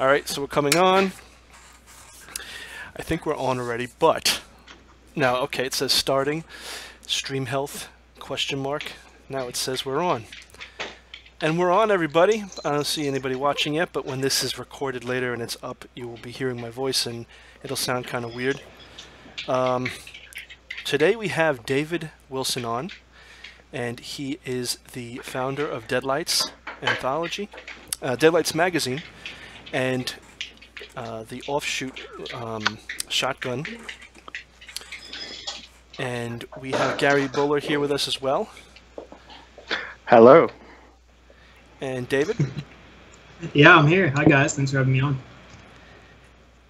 All right, so we're coming on. I think we're on already, but now, okay, it says starting, stream health, question mark. Now it says we're on. And we're on, everybody. I don't see anybody watching yet, but when this is recorded later and it's up, you will be hearing my voice and it'll sound kind of weird. Today we have David Wilson on, and he is the founder of DeadLights anthology, DeadLights magazine, and the offshoot Shotgun. And we have Gary Buller here with us as well. Hello. And David? Yeah, I'm here. Hi guys, thanks for having me on.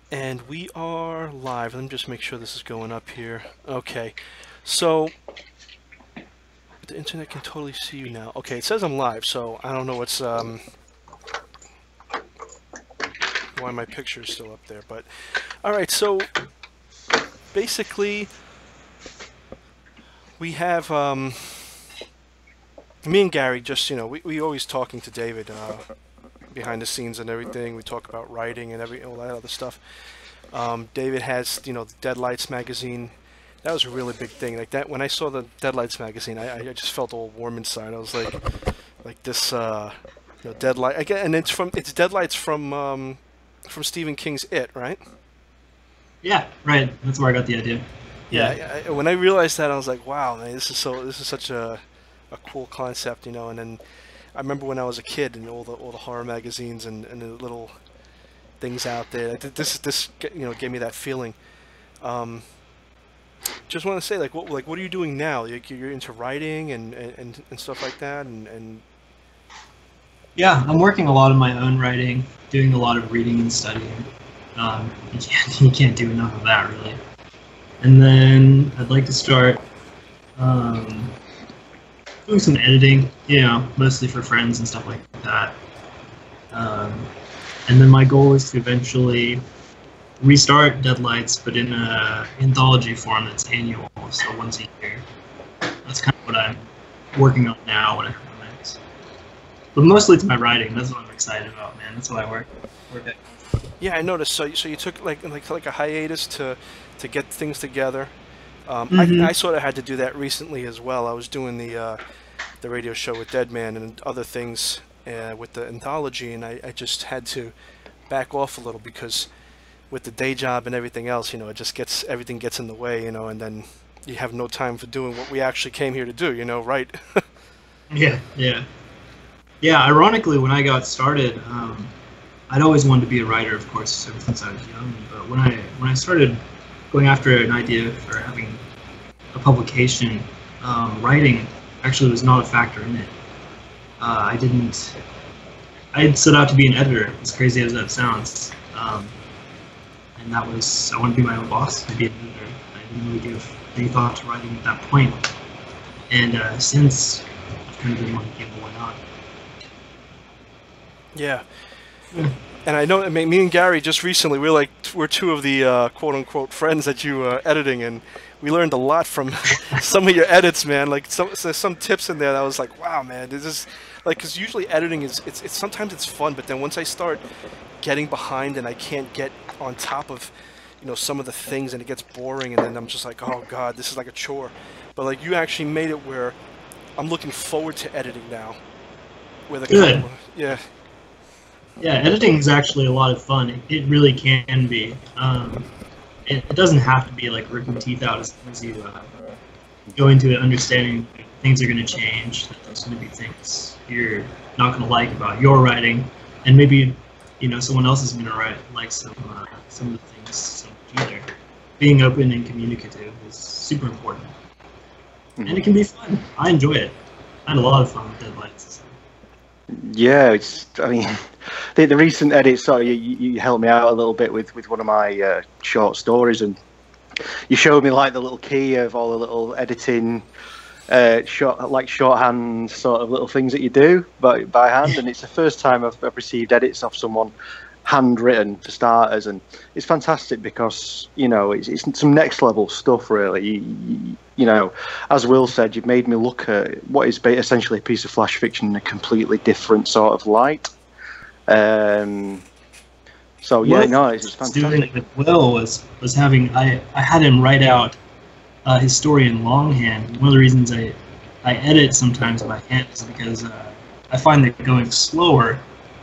And we are live. Let me just make sure this is going up here. Okay, so the internet can totally see you now. Okay, it says I'm live, so I don't know what's why my picture is still up there, but all right. So basically, we have me and Gary. Just we always talking to David behind the scenes and everything. We talk about writing and all that other stuff. David has the DeadLights magazine. That was a really big thing. Like that, when I saw the DeadLights magazine, I just felt all warm inside. I was like this, Deadlight. Again, and it's DeadLights from Stephen King's It, right? Yeah, right. That's where I got the idea. Yeah. When I realized that, I was like, wow, man, this is such a cool concept, And then I remember when I was a kid and all the horror magazines and the little things out there. This gave me that feeling. Just want to say, what are you doing now? You're into writing and stuff like that, and yeah, I'm working a lot on my own writing, doing a lot of reading and studying. You can't do enough of that, really. And then I'd like to start doing some editing, mostly for friends and stuff like that. And then my goal is to eventually restart DeadLights, but in an anthology form that's annual, so once a year. That's kind of what I'm working on now, what I have next. But mostly it's my writing. That's what I'm excited about, man. That's what I work at. Yeah, I noticed. So you took like a hiatus to get things together. I sort of had to do that recently as well. I was doing the radio show with Deadman and other things with the anthology, and I just had to back off a little because with the day job and everything else, it just everything gets in the way, and then you have no time for doing what we actually came here to do, right? Yeah. Ironically, when I got started, I'd always wanted to be a writer, of course, ever since I was young. But when I started going after an idea for having a publication, writing actually was not a factor in it. I had set out to be an editor, as crazy as that sounds. And that was, I wanted to be my own boss and be an editor. I didn't really give any thought to writing at that point. And since, I've kind of been like, why not? Yeah. And I know, me and Gary just recently, we're two of the quote-unquote friends that you editing, and we learned a lot from some of your edits, man. Like some tips in there that I was like, wow, man, this is because usually editing it's sometimes it's fun, but then once I start getting behind and I can't get on top of some of the things and it gets boring, and then I'm just like, oh god, this is like a chore. But you actually made it where I'm looking forward to editing now. Good. Yeah. Yeah, editing is actually a lot of fun. It really can be. It doesn't have to be like ripping teeth out as soon as you go into it understanding things are going to change, that there's going to be things you're not going to like about your writing, and maybe someone else is going to like some of the things so much either. Being open and communicative is super important, and it can be fun. I enjoy it. I had a lot of fun with DeadLights. Yeah, the recent edits. Sorry, you helped me out a little bit with one of my short stories, and you showed me the little key of all the little editing, shorthand sort of little things that you do by hand. And it's the first time I've received edits off someone handwritten for starters, and it's fantastic because it's some next level stuff really. As Will said, you've made me look at what is essentially a piece of flash fiction in a completely different sort of light. So yeah, no, it's fantastic. Doing it with Will was having I had him write out his story in longhand. One of the reasons I edit sometimes by hand is because I find that going slower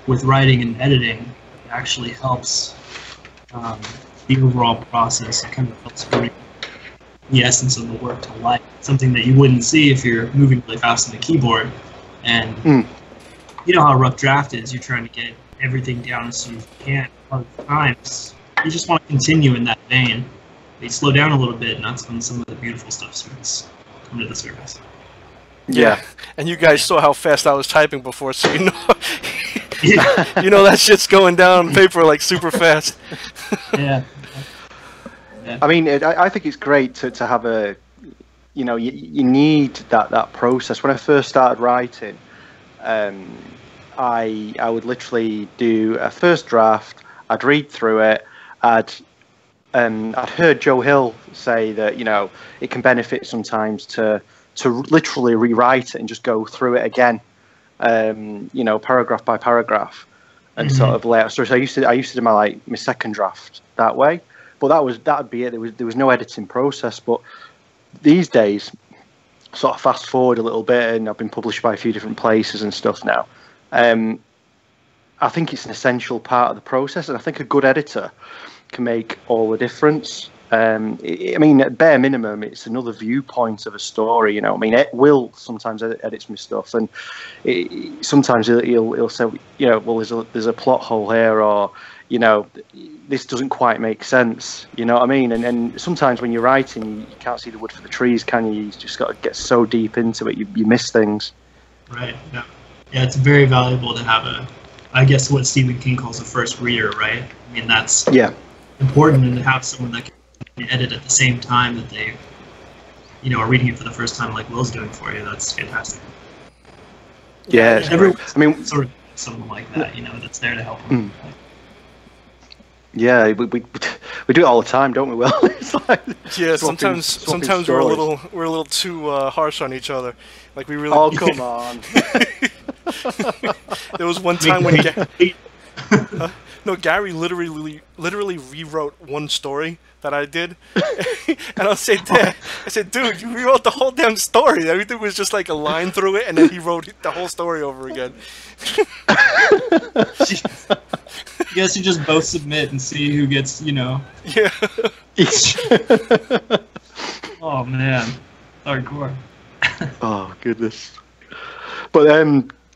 with writing and editing actually helps the overall process. It kind of helps bring the essence of the work to life. Something that you wouldn't see if you're moving really fast on the keyboard. And you know how a rough draft is. You're trying to get everything down as soon as you can. A lot of times, you just want to continue in that vein. But you slow down a little bit, and that's when some of the beautiful stuff starts to come to the surface. Yeah, and you guys saw how fast I was typing before, so you know, you know that shit's going down on paper like super fast. Yeah. I mean, I think it's great to have a, you know, you need that process. When I first started writing, I would literally do a first draft. I'd read through it. I'd heard Joe Hill say that, you know, it can benefit sometimes to literally rewrite it and just go through it again, you know, paragraph by paragraph, and sort of lay out stories. So I used to do my second draft that way, but that'd be it. There was no editing process. But these days, sort of fast forward a little bit, and I've been published by a few different places and stuff now. I think it's an essential part of the process, and I think a good editor can make all the difference. I mean, at bare minimum, it's another viewpoint of a story. You know, I mean, Will sometimes edits my stuff, and sometimes he'll say, you know, well, there's a plot hole here, or, you know, this doesn't quite make sense. You know what I mean? And sometimes when you're writing, you can't see the wood for the trees, can you? You just got to get so deep into it, you miss things. Right. Yeah. Yeah, it's very valuable to have I guess what Stephen King calls a first reader, right? I mean, that's important, and to have someone that can edit at the same time that they, you know, are reading it for the first time, like Will's doing for you. That's fantastic. Yeah, I mean, sort of someone like that, you know, that's there to help them. Yeah, we do it all the time, don't we, Will? It's like sometimes we're a little too harsh on each other. Like we really. Oh, come on. There was one time when Gary literally rewrote one story that I did, and I said, dude, you rewrote the whole damn story. Everything was just like a line through it, and then he wrote the whole story over again. I guess you just both submit and see who gets, you know. Yeah. Oh man, hardcore. Oh goodness. But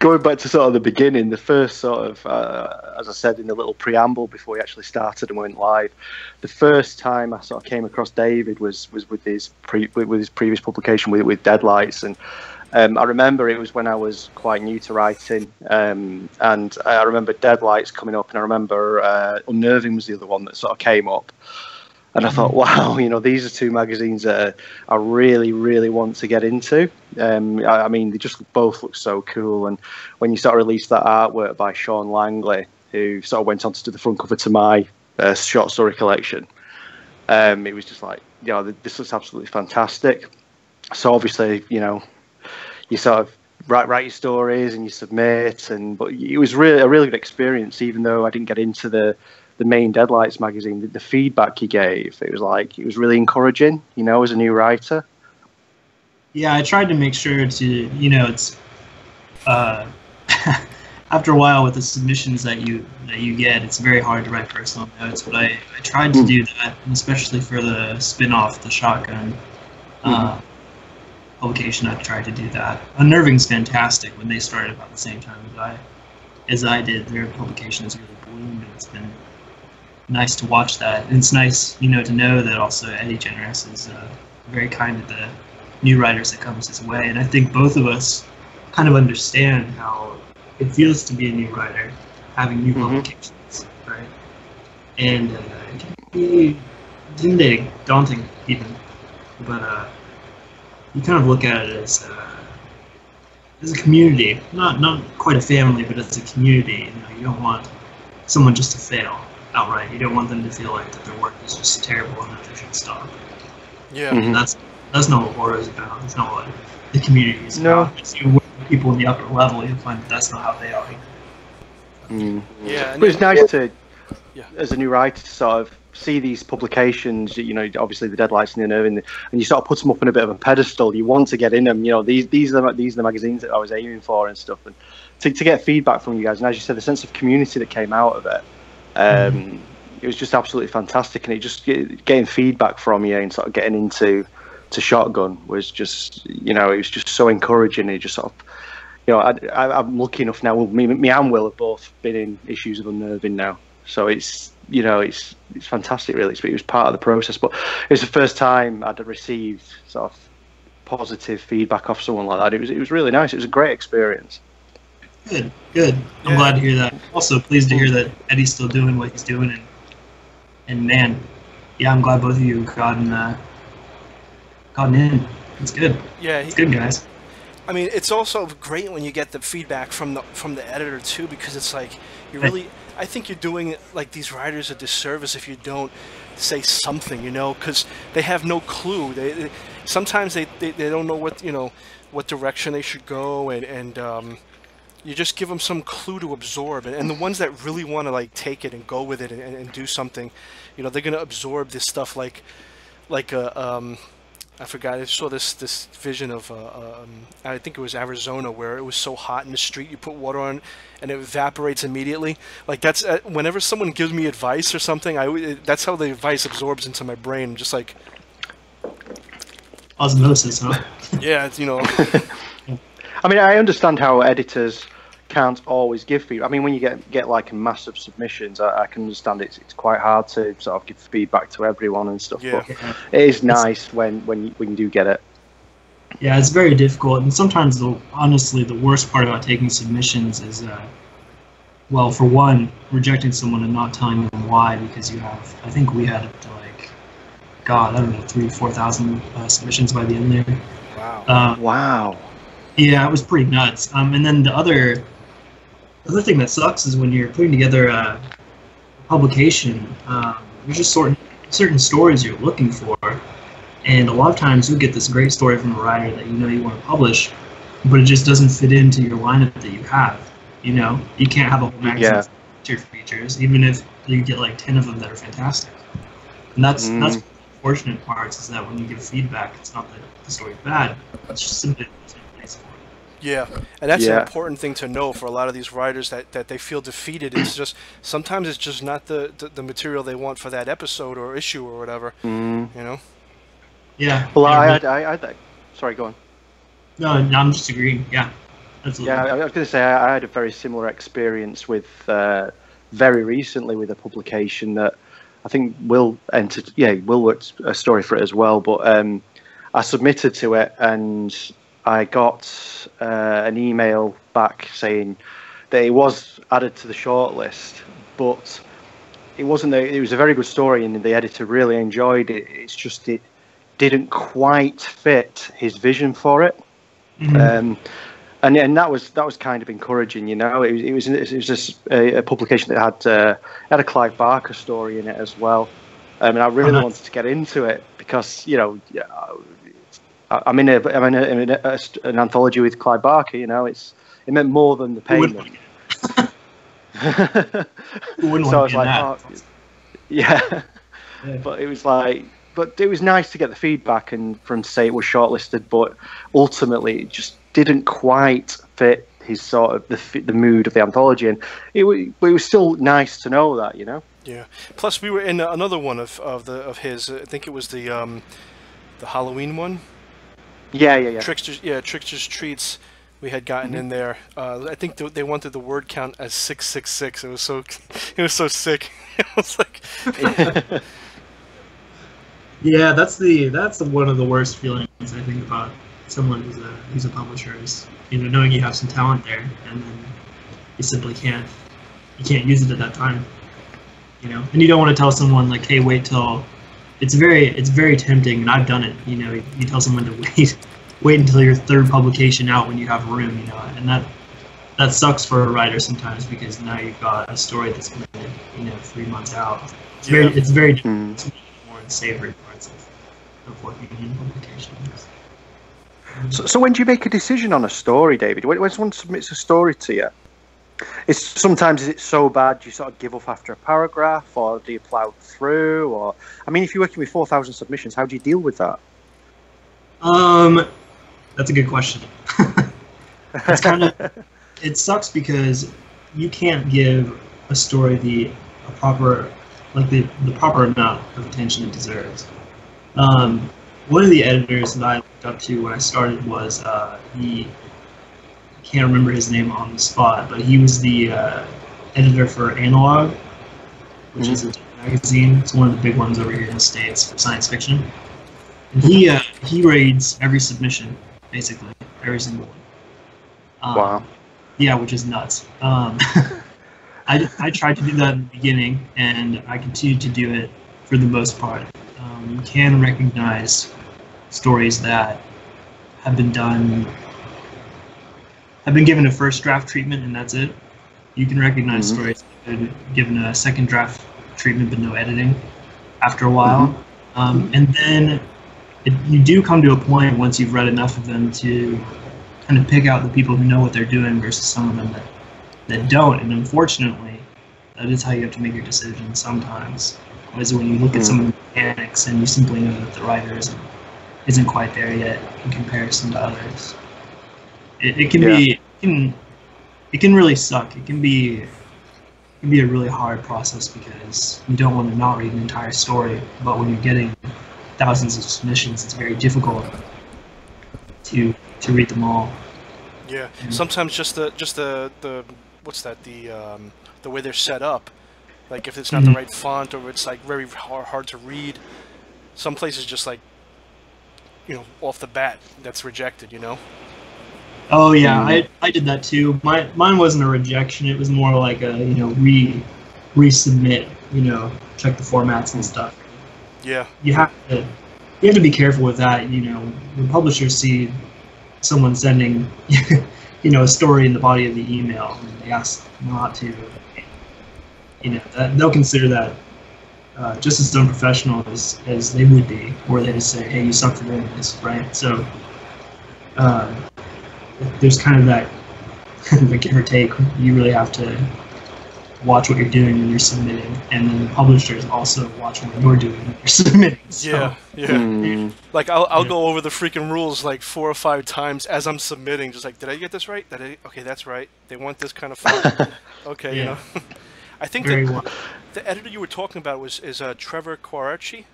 going back to sort of the beginning, the first sort of, as I said in the little preamble before we actually started and went live, the first time I sort of came across David was with his previous publication with DeadLights, and I remember it was when I was quite new to writing, and I remember DeadLights coming up, and I remember Unnerving was the other one that sort of came up. And I thought, wow, you know, these are two magazines that I really, really want to get into. I mean, they just both look so cool. And when you sort of released that artwork by Sean Langley, who sort of went on to do the front cover to my short story collection, it was just like, you know, this looks absolutely fantastic. So obviously, you know, you sort of write your stories and you submit, but it was really a really good experience, even though I didn't get into the main DeadLights magazine. The feedback he gave, it was really encouraging, you know, as a new writer. Yeah, I tried to make sure to, you know, it's after a while with the submissions that you get, it's very hard to write personal notes, but I tried to do that, and especially for the spin-off, the Shotgun publication, I tried to do that. Unnerving's fantastic. When they started about the same time as I did, their publication has really bloomed, and it's been nice to watch that. And it's nice, you know, to know that also Eddie Generous is very kind to the new writers that comes his way. And I think both of us kind of understand how it feels to be a new writer, having new publications, right? And it can be intimidating, daunting even, but you kind of look at it as a community, not quite a family, but as a community. You know, you don't want someone just to fail outright. You don't want them to feel like that their work is just terrible and that they should stop. Yeah, that's not what horror is about. It's not what the community is about. It's people in the upper level. You'll find that's not how they are. Yeah, but it's nice to. as a new writer to sort of see these publications, you know, obviously the Deadlights and the Unnerving, and you sort of put them up on a bit of a pedestal. You want to get in them, you know. These are the magazines that I was aiming for and stuff, and to get feedback from you guys, and as you said, the sense of community that came out of it, it was just absolutely fantastic, and it just getting feedback from you and sort of getting into Shotgun was just, you know, it was just so encouraging. It just sort of, you know, I'm lucky enough now. Me and Will have both been in issues of Unnerving now, so it's, you know, it's fantastic. Really, it was part of the process, but it was the first time I'd received sort of positive feedback off someone like that. It was really nice. It was a great experience. Good. I'm glad to hear that. Also, pleased to hear that Eddie's still doing what he's doing, and man, yeah, I'm glad both of you have gotten in. It's good. Yeah, it's good, guys. I mean, it's also great when you get the feedback from the editor too, because it's like you really. I think you're doing like these writers a disservice if you don't say something, you know, because they have no clue. They sometimes they don't know what, you know, what direction they should go, and you just give them some clue to absorb, and the ones that really want to like take it and go with it and do something, you know, they're gonna absorb this stuff like I forgot. I saw this vision of I think it was Arizona, where it was so hot in the street, you put water on and it evaporates immediately. Like that's whenever someone gives me advice or something, that's how the advice absorbs into my brain. I'm just like osmosis, huh? Yeah, you know. I mean, I understand how editors can't always give feedback. I mean, when you get like massive submissions, I can understand it's quite hard to sort of give feedback to everyone and stuff. Yeah. But it is nice when you do get it. Yeah, it's very difficult, and sometimes honestly the worst part about taking submissions is, well, for one, rejecting someone and not telling them why, because you have, I think we had up to like, God, I don't know, 3,000-4,000 submissions by the end there. Wow. Wow. Yeah, it was pretty nuts. And then the other thing that sucks is when you're putting together a publication, there's just certain stories you're looking for, and a lot of times you'll get this great story from a writer that you know you want to publish, but it just doesn't fit into your lineup that you have. You know, you can't have a whole magazine of your features, even if you get like 10 of them that are fantastic. And that's one of the unfortunate parts, is that when you give feedback, it's not that the story's bad, it's just simply there's no place for it. Yeah, and that's an important thing to know for a lot of these writers, that they feel defeated. It's just sometimes it's just not the material they want for that episode or issue or whatever. You know. Yeah. Well, I sorry, go on. No, I'm just agreeing. Yeah, absolutely. Yeah, I was going to say I had a very similar experience with very recently with a publication that I think Will entered. Yeah, Will worked a story for it as well. But I submitted to it, and I got an email back saying that it was added to the shortlist, but it wasn't. It was a very good story, and the editor really enjoyed it. It's just it didn't quite fit his vision for it, and that was kind of encouraging, you know. It was just a publication that had a Clive Barker story in it as well, and I really wanted to get into it because, you know, I'm in an anthology with Clive Barker, you know. It meant more than the payment. So I was like, yeah. But it was like. But it was nice to get the feedback and from say it was shortlisted, but ultimately it just didn't quite fit his sort of the mood of the anthology, and it was still nice to know that, you know. Yeah. Plus, we were in another one of his. I think it was the Halloween one. Yeah. Trickster's Treats. We had gotten in there. I think they wanted the word count as 666. It was so sick. It was like. Yeah, that's one of the worst feelings I think about someone who's a publisher, is, you know, knowing you have some talent there and then you simply can't use it at that time, you know. And you don't want to tell someone like, hey, wait till it's very tempting, and I've done it, you know. You tell someone to wait until your third publication out when you have room, you know, and that sucks for a writer sometimes, because now you've got a story that's been, you know, 3 months out. It's very different. More unsavory parts of working in publications. So when do you make a decision on a story, David? When someone submits a story to you, It's sometimes is it so bad you sort of give up after a paragraph, or do you plow through? Or I mean, if you're working with 4,000 submissions, how do you deal with that? That's a good question. It's kind of, it sucks because you can't give a story the proper amount of attention it deserves. One of the editors that I looked up to when I started was I can't remember his name on the spot, but he was the editor for Analog, which is a magazine. It's one of the big ones over here in the States for science fiction. And he reads every submission, basically, every single one. Wow. Yeah, which is nuts. I tried to do that in the beginning, and I continue to do it for the most part. You can recognize stories that have been given a first draft treatment, and that's it. You can recognize stories that have been given a second draft treatment, but no editing after a while. And then you do come to a point once you've read enough of them to kind of pick out the people who know what they're doing versus some of them that don't. And unfortunately, that is how you have to make your decision sometimes. Is when you look at some of the mechanics and you simply know that the writer isn't quite there yet in comparison to others. It can really suck. It can be a really hard process because you don't want to not read an entire story, but when you're getting thousands of submissions, it's very difficult to read them all. Yeah, sometimes just the what's that, the way they're set up. Like if it's not the right font, or it's like very hard to read. Some places just like, off the bat, that's rejected, Oh yeah, I did that too. Mine wasn't a rejection. It was more like a resubmit. Check the formats and stuff. Yeah. You have to be careful with that. When publishers see someone sending, a story in the body of the email, and they ask not to. They'll consider that just as unprofessional as they would be, or they just say, "Hey, you suck for doing this," right? So there's kind of that the give or take. You really have to watch what you're doing when you're submitting, and then the publishers also watch what you're doing when you're submitting. So, yeah. Like I'll go over the freaking rules like 4 or 5 times as I'm submitting, just like, did I get this right? Okay, that's right. They want this kind of font. Okay, I think the editor you were talking about is Trevor Quaracci.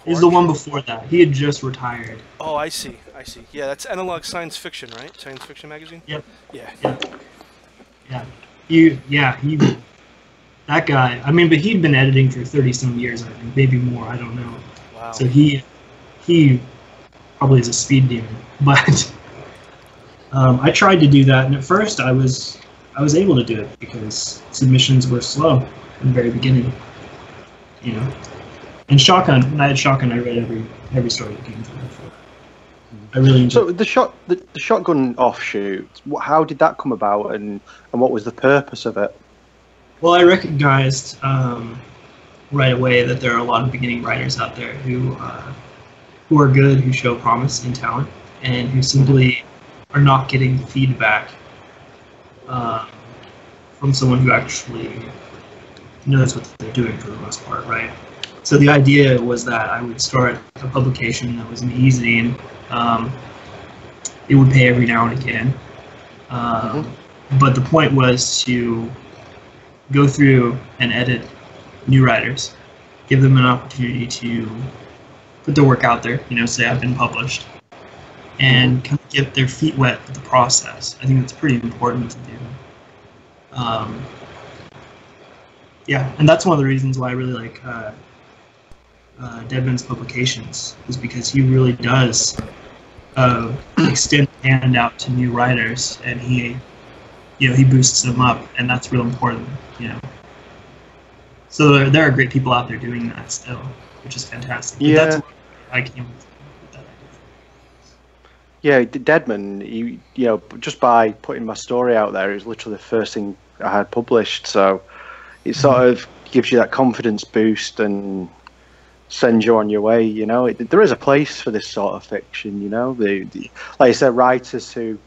He's the one before that. He had just retired. Oh, I see. Yeah, that's Analog Science Fiction, right? Science Fiction magazine? Yep. Yeah. He that guy, but he'd been editing for 30-some years, I think, maybe more, I don't know. Wow. So he probably is a speed demon. But I tried to do that, and at first I was able to do it because submissions were slow in the very beginning. And Shotgun, when I had Shotgun, I read every story that came through. I really enjoyed. So the Shotgun offshoot, how did that come about, and what was the purpose of it? Well, I recognized right away that there are a lot of beginning writers out there who are good, who show promise and talent, and who simply are not getting feedback from someone who actually knows what they're doing for the most part, right? So the idea was that I would start a publication that was an e-zine. It would pay every now and again. But the point was to go through and edit new writers, give them an opportunity to put their work out there, say I've been published, and kind of get their feet wet with the process. I think that's pretty important to do. And that's one of the reasons why I really like Deadman's publications, is because he really does extend a hand out to new writers, and he boosts them up, and that's real important, So there are great people out there doing that still, which is fantastic. But that's why I came with that idea. Yeah, Deadman, just by putting my story out there, it was literally the first thing I had published, so it sort of gives you that confidence boost and sends you on your way. There is a place for this sort of fiction. Like I said, writers who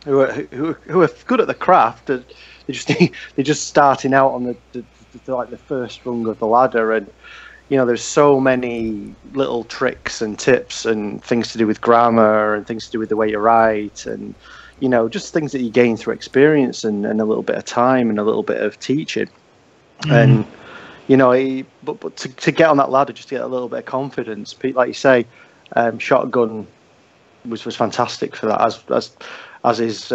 who are good at the craft. They're just starting out on the first rung of the ladder, and there's so many little tricks and tips and things to do with grammar and things to do with the way you write, and just things that you gain through experience and a little bit of time and a little bit of teaching. And but to get on that ladder, just to get a little bit of confidence, like you say, Shotgun was fantastic for that, as is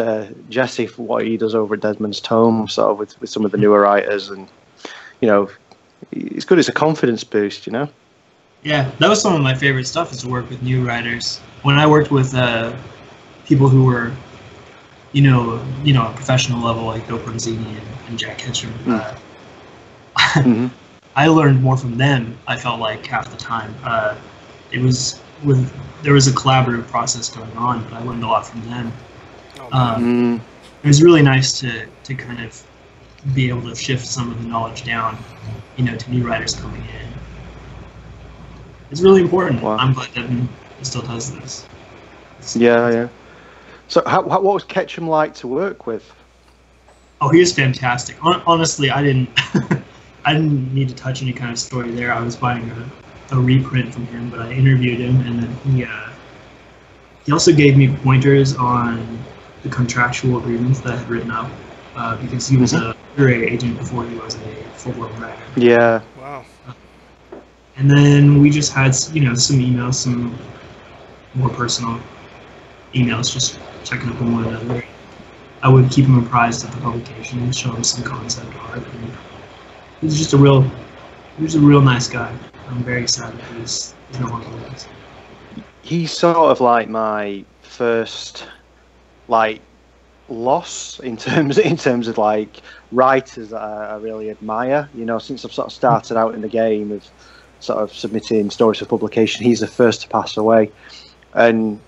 Jesse for what he does over at Desmond's Tome, sort of with some of the newer writers, and it's good. It's a confidence boost, Yeah, that was some of my favorite stuff, is to work with new writers. When I worked with people who were, a professional level, like Bill Bronzini and Jack Kechum, I learned more from them, I felt like, half the time. There was a collaborative process going on, but I learned a lot from them. It was really nice to kind of be able to shift some of the knowledge down, to new writers coming in. It's really important. Wow. I'm glad Devin still does this. Yeah. So what was Kechum like to work with? Oh, he was fantastic. Honestly, I didn't I didn't need to touch any kind of story there. I was buying a reprint from him, but I interviewed him, and then he also gave me pointers on the contractual agreements that I had written up, because he was a literary agent before he was a full-blown writer. Yeah. Wow. And then we just had, some emails, some more personal emails, just checking up on one another. I would keep him apprised of the publication and show him some concept art. And he was just a real nice guy. I'm very excited that he's no longer with us. He's sort of like my first loss in terms of like writers that I really admire. Since I've sort of started out in the game of sort of submitting stories for publication, he's the first to pass away, and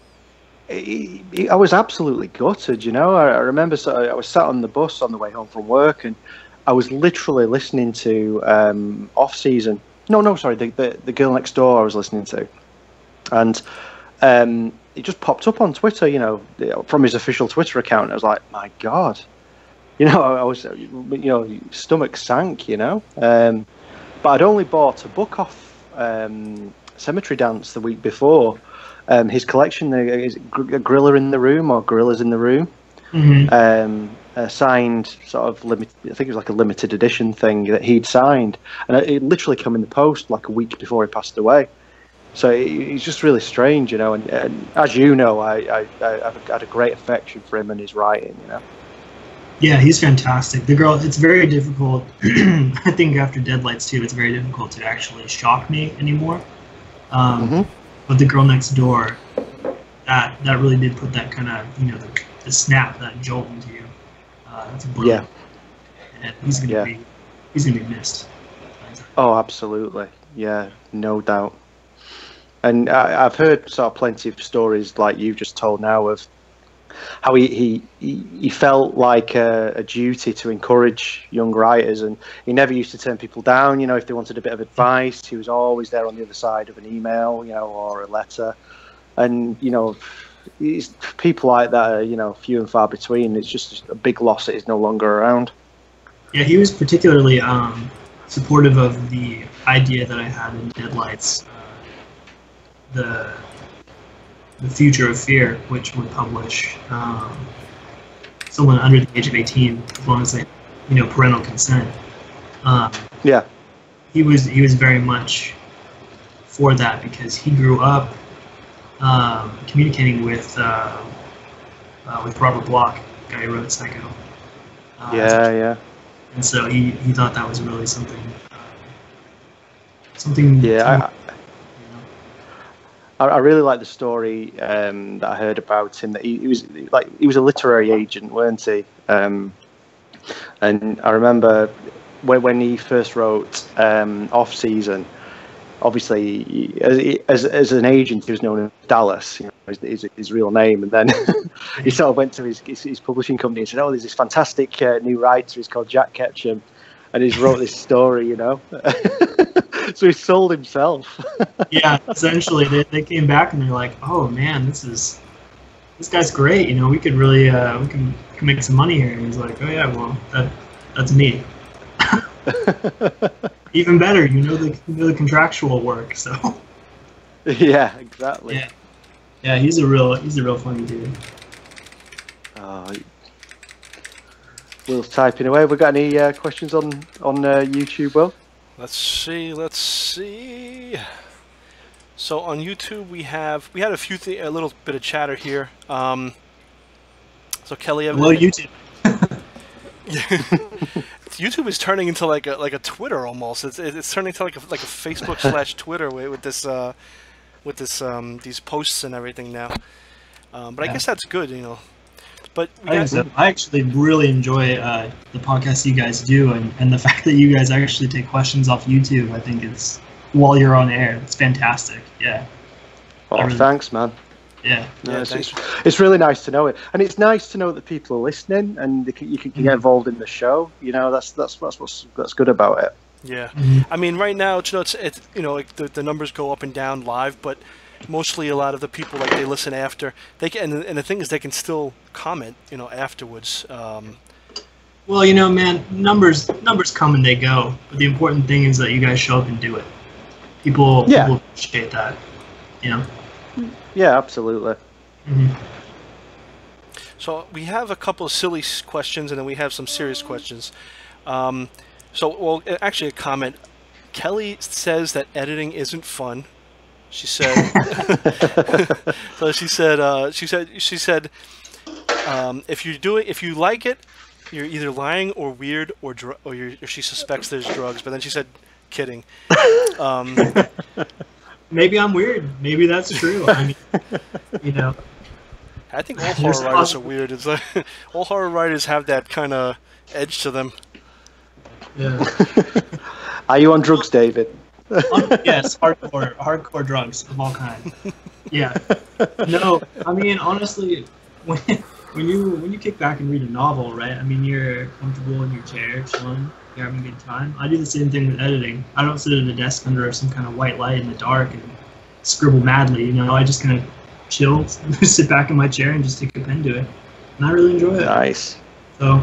I was absolutely gutted. I remember I was sat on the bus on the way home from work, and I was literally listening to Off Season. Sorry, the Girl Next Door I was listening to, and it just popped up on Twitter, from his official Twitter account. I was like, my God, I was, stomach sank, but I'd only bought a book off Cemetery Dance the week before. His collection, is Gorilla in the Room or Gorillas in the Room, signed sort of limited. I think it was like a limited edition thing that he'd signed, and it literally came in the post like a week before he passed away. So it's just really strange, and as you know, I've had a great affection for him and his writing, Yeah, he's fantastic. It's very difficult. I think after DeadLights too, it's very difficult to actually shock me anymore. But The Girl Next Door, that really did put that kind of, the snap, that jolt into you. That's brilliant. Yeah. And he's gonna be missed. Oh, absolutely. Yeah, no doubt. And I've heard sort of plenty of stories like you've just told now of how he felt like a duty to encourage young writers, and he never used to turn people down. If they wanted a bit of advice, he was always there on the other side of an email, or a letter. And people like that are few and far between. It's just a big loss that he's no longer around. Yeah, he was particularly supportive of the idea that I had in DeadLights. The Future of Fear, which would publish someone under the age of 18, as long as they, parental consent. He was very much for that, because he grew up communicating with Robert Bloch, the guy who wrote Psycho. And so he thought that was really something. Yeah. I really like the story that I heard about him. That he was a literary agent, weren't he? And I remember when he first wrote Off Season. Obviously, as an agent, he was known as Dallas, his real name. And then he sort of went to his publishing company and said, "Oh, there's this fantastic new writer. He's called Jack Kechum, and he's wrote this story, So he sold himself. Yeah, essentially, they came back and they're like, "Oh man, this is this guy's great. You know, we could really we can make some money here. And he's like, oh yeah, well that's me. Even better, you know the contractual work. So Yeah, exactly. Yeah, he's a real funny dude. Will's typing away. We got any questions on YouTube, Will? Let's see. So on YouTube we had a little bit of chatter here. So Kelly, hello YouTube. YouTube is turning into like a Twitter almost. It's turning into like a Facebook / Twitter with this these posts and everything now. But I guess that's good, you know. But I actually really enjoy the podcast you guys do, and the fact that you guys actually take questions off YouTube. I think it's while you're on air. It's fantastic. Yeah. Oh, thanks, man. Yeah. No, it's really nice to know it, and it's nice to know that people are listening and you can get involved in the show. You know, that's what's good about it. Yeah, I mean, right now, you know, it's you know, like the numbers go up and down live, but mostly a lot of the people, like, they listen after they can, and the thing is, they can still comment, you know, afterwards. Well, you know, man, numbers come and they go, but the important thing is that you guys show up and do it. People appreciate that, you know. Yeah, absolutely. So we have a couple of silly questions, and then we have some serious questions. Well, actually, a comment. Kelly says that editing isn't fun. She said. So she said. If you like it, you're either lying or weird or she suspects there's drugs. But then she said, kidding. Maybe I'm weird. Maybe that's true. I mean, you know. I think all horror writers are weird. It's like all horror writers have that kind of edge to them. Yeah. Are you on drugs, David? Yes, hardcore drugs of all kinds. Yeah. No, I mean, honestly, when you kick back and read a novel, right? I mean, you're comfortable in your chair, chilling, you're having a good time. I do the same thing with editing. I don't sit at a desk under some kind of white light in the dark and scribble madly. You know, I just kind of chill, sit back in my chair, and just take a pen to it, and I really enjoy it. Nice. So,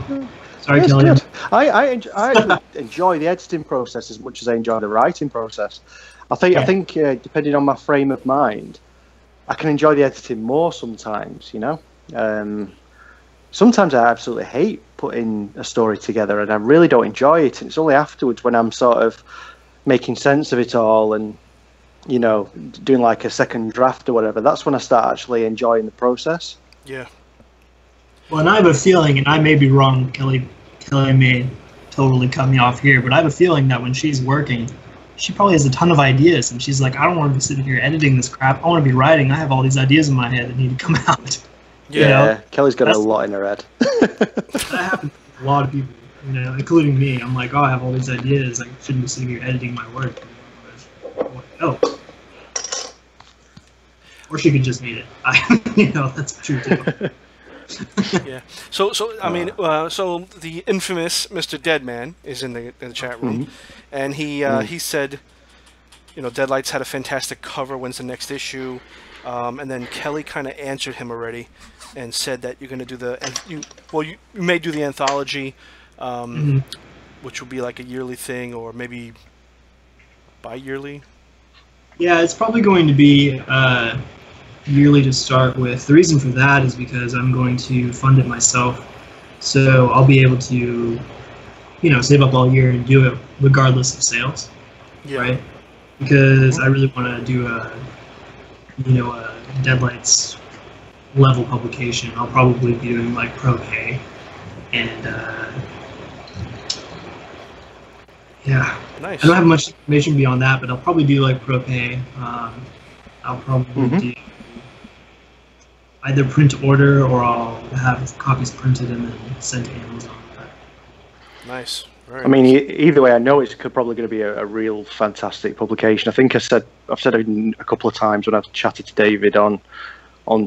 sorry, That's Kelly. good. I actually enjoy the editing process as much as I enjoy the writing process. I think depending on my frame of mind, I can enjoy the editing more sometimes. You know, sometimes I absolutely hate putting a story together, and I really don't enjoy it. And it's only afterwards when I'm sort of making sense of it all and, you know, doing like a second draft or whatever. That's when I start actually enjoying the process. Yeah. Well, and I have a feeling, and I may be wrong, Kelly may totally cut me off here, but I have a feeling that when she's working, she probably has a ton of ideas, and she's like, I don't want to be sitting here editing this crap. I want to be writing. I have all these ideas in my head that need to come out. Yeah, you know? Kelly's got a lot in her head. That happens to a lot of people, you know, including me. I'm like, oh, I have all these ideas. I shouldn't be sitting here editing my work. Oh. Or she could just need it. You know, that's true too. Yeah. So I mean, so the infamous Mr. Deadman is in the chat room, and he said, you know, DeadLights had a fantastic cover. When's the next issue? And then Kelly kind of answered him already, and said that you're going to do you may do the anthology, which will be like a yearly thing, or maybe bi-yearly. Yeah, it's probably going to be yearly to start with. The reason for that is because I'm going to fund it myself, so I'll be able to, you know, save up all year and do it regardless of sales, right? Because I really want to do a DeadLights level publication. I'll probably be doing like pro pay, and yeah. Nice. I don't have much information beyond that, but I'll probably do like pro pay. I'll probably do either print order, or I'll have copies printed and then sent to Amazon. Nice. Very I mean, either way, I know it's probably going to be a real fantastic publication. I think I've said it a couple of times when I've chatted to David on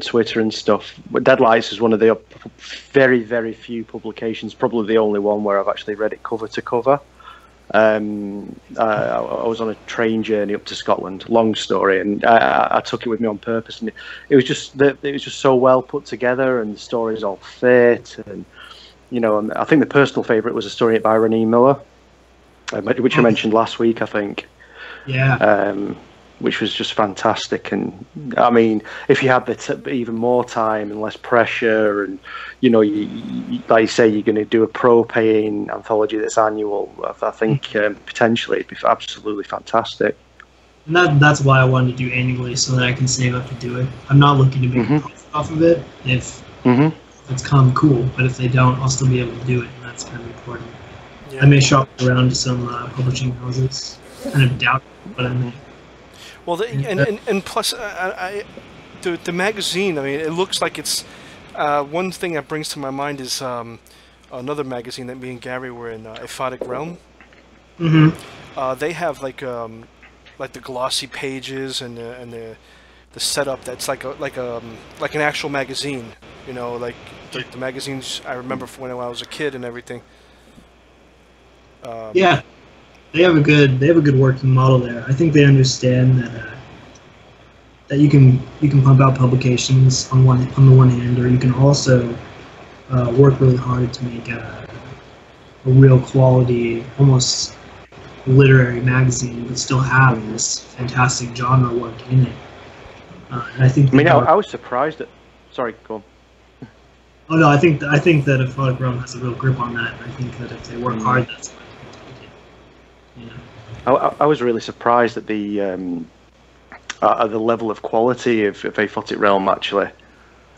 Twitter and stuff. But DeadLights is one of the very, very few publications, probably the only one where I've actually read it cover to cover. I was on a train journey up to Scotland. Long story, and I took it with me on purpose. And it was just so well put together, and the stories all fit. And and I think the personal favourite was a story by Renee Miller, which I mentioned last week, I think. Yeah. Which was just fantastic. And I mean, if you had even more time and less pressure, and like you say, you're going to do a pro-paying anthology that's annual, I think potentially it'd be absolutely fantastic. And that's why I wanted to do annually, so that I can save up to do it. I'm not looking to make a profit off of it. If it's come, cool. But if they don't, I'll still be able to do it, and that's kind of important. Yeah. I may shop around to some publishing houses. Kind of doubt it, but I may. Well, and plus, the magazine. I mean, it looks like it's one thing that brings to my mind is another magazine that me and Gary were in, Aphotic Realm. They have like the glossy pages and the setup that's like an actual magazine. Like the magazines I remember from when I was a kid and everything. Yeah. They have a good working model there. I think they understand that you can pump out publications on the one hand, or you can also work really hard to make a real quality, almost literary magazine, but still have this fantastic genre work in it. And I think. I was surprised at. Sorry, go on. Oh no, I think that Aphotic Realm has a real grip on that. And I think that if they work hard, that's. I was really surprised at the level of quality of Aphotic Realm, actually.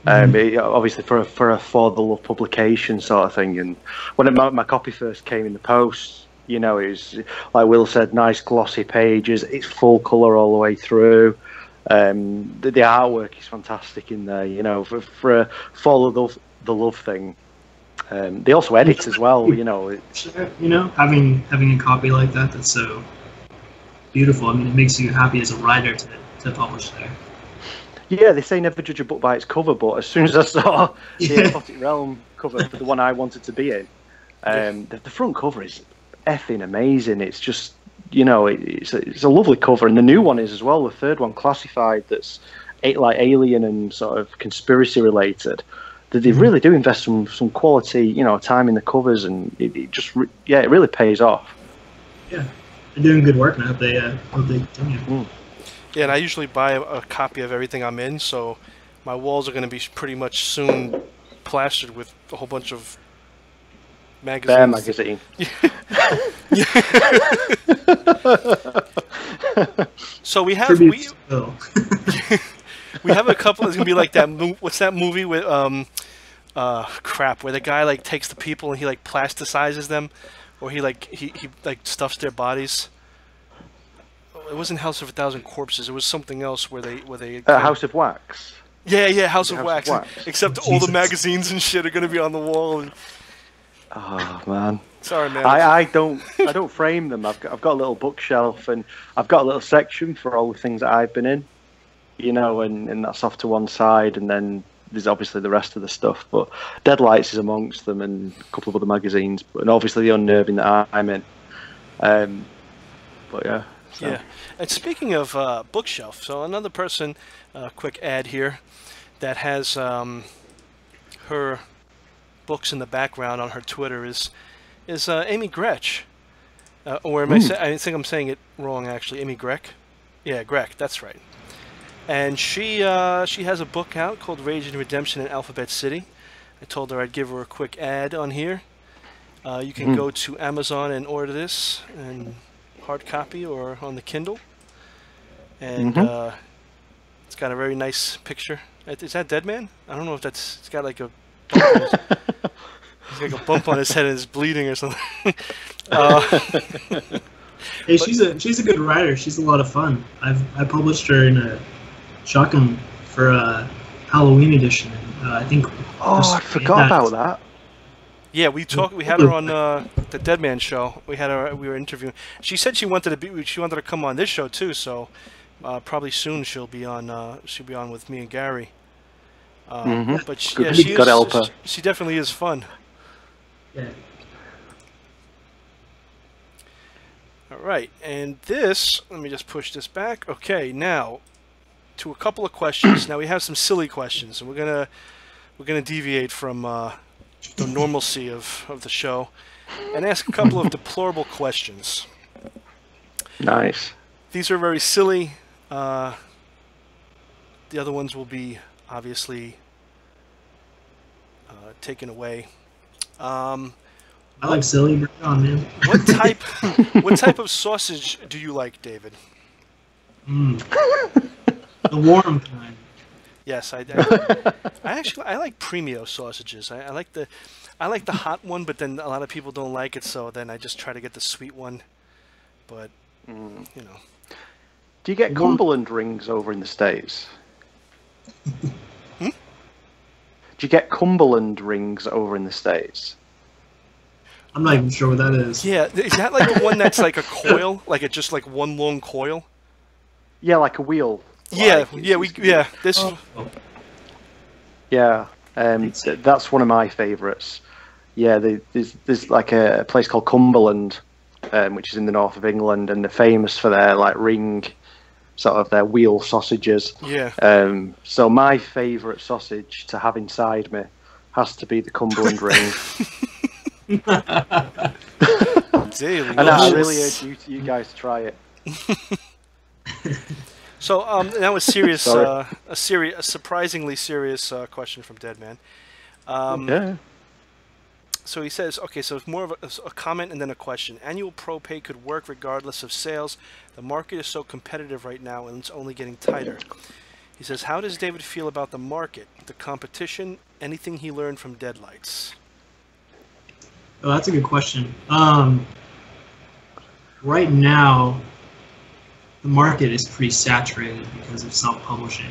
Obviously for the love publication sort of thing, and when my copy first came in the post, it was, like Will said, nice glossy pages. It's full colour all the way through. The artwork is fantastic in there. For a follow the love thing. They also edit as well, having a copy like that's so beautiful. I mean, it makes you happy as a writer to publish there. Yeah, they say never judge a book by its cover, but as soon as I saw the Aphotic Realm cover for the one I wanted to be in, the front cover is effing amazing. It's just, it's a lovely cover, and the new one is as well. The third one, Classified, that's like alien and sort of conspiracy related. They really do invest some quality, time in the covers, and it just it really pays off. Yeah, they're doing good work, and I hope they continue. Yeah, and I usually buy a copy of everything I'm in, so my walls are going to be pretty much soon plastered with a whole bunch of magazines. Bear magazine. So we have we have a couple. It's gonna be like that. What's that movie with crap? Where the guy like takes the people and he like plasticizes them, or he stuffs their bodies. It wasn't House of a Thousand Corpses. It was something else where they House of Wax. Yeah, House of Wax. Except all the magazines and shit are gonna be on the wall. And... Oh man. Sorry, man. I don't frame them. I've got a little bookshelf, and I've got a little section for all the things that I've been in. And that's off to one side, and then there's obviously the rest of the stuff. But DeadLights is amongst them, and a couple of other magazines, and obviously the Unnerving that I'm in. But yeah. So. Yeah. And speaking of bookshelf, so another person, quick ad here, that has her books in the background on her Twitter is Amy Gretsch. Or am I think I'm saying it wrong, actually. Amy Grech? Yeah, Grech, that's right. And she has a book out called Rage and Redemption in Alphabet City. I told her I'd give her a quick ad on here. You can go to Amazon and order this in hard copy or on the Kindle. And it's got a very nice picture. Is that Deadman? I don't know if that's... It's got like a... He's got a bump on his head and is bleeding or something. Hey, she's a good writer. She's a lot of fun. I published her in a Shotgun for a Halloween edition. I think. Oh, I forgot about that. Yeah, we had her on the Deadman show. We were interviewing. She said she wanted to come on this show too. So probably soon she'll be on with me and Gary. But she definitely is fun. Yeah. All right, and this, let me just push this back. Okay, now to a couple of questions. Now we have some silly questions, and we're gonna deviate from the normalcy of the show and ask a couple of deplorable questions. Nice. These are very silly. The other ones will be obviously taken away. I like silly. Bring it on, man. What type of sausage do you like, David? The warm kind. Yes, I like premio sausages. I like the hot one, but then a lot of people don't like it, so then I just try to get the sweet one. But you know. Do you get Cumberland rings over in the States? Hmm? Do you get Cumberland rings over in the States? I'm not even sure what that is. Yeah, is that like the one that's like a coil, like it's just like one long coil? Yeah, like a wheel. Yeah, Like, yeah. This. Oh. Yeah, that's one of my favourites. Yeah, there's like a place called Cumberland, which is in the north of England, and they're famous for their like ring, sort of their wheel sausages. Yeah. So my favourite sausage to have inside me has to be the Cumberland ring. Daily. And I really urge you guys to try it. So now a serious, Sorry. a surprisingly serious question from Deadman. Yeah. So he says, okay, so it's more of a comment and then a question. Annual pro pay could work regardless of sales. The market is so competitive right now, and it's only getting tighter. He says, how does David feel about the market, the competition, anything he learned from DeadLights? Oh, that's a good question. Right now, the market is pretty saturated because of self-publishing.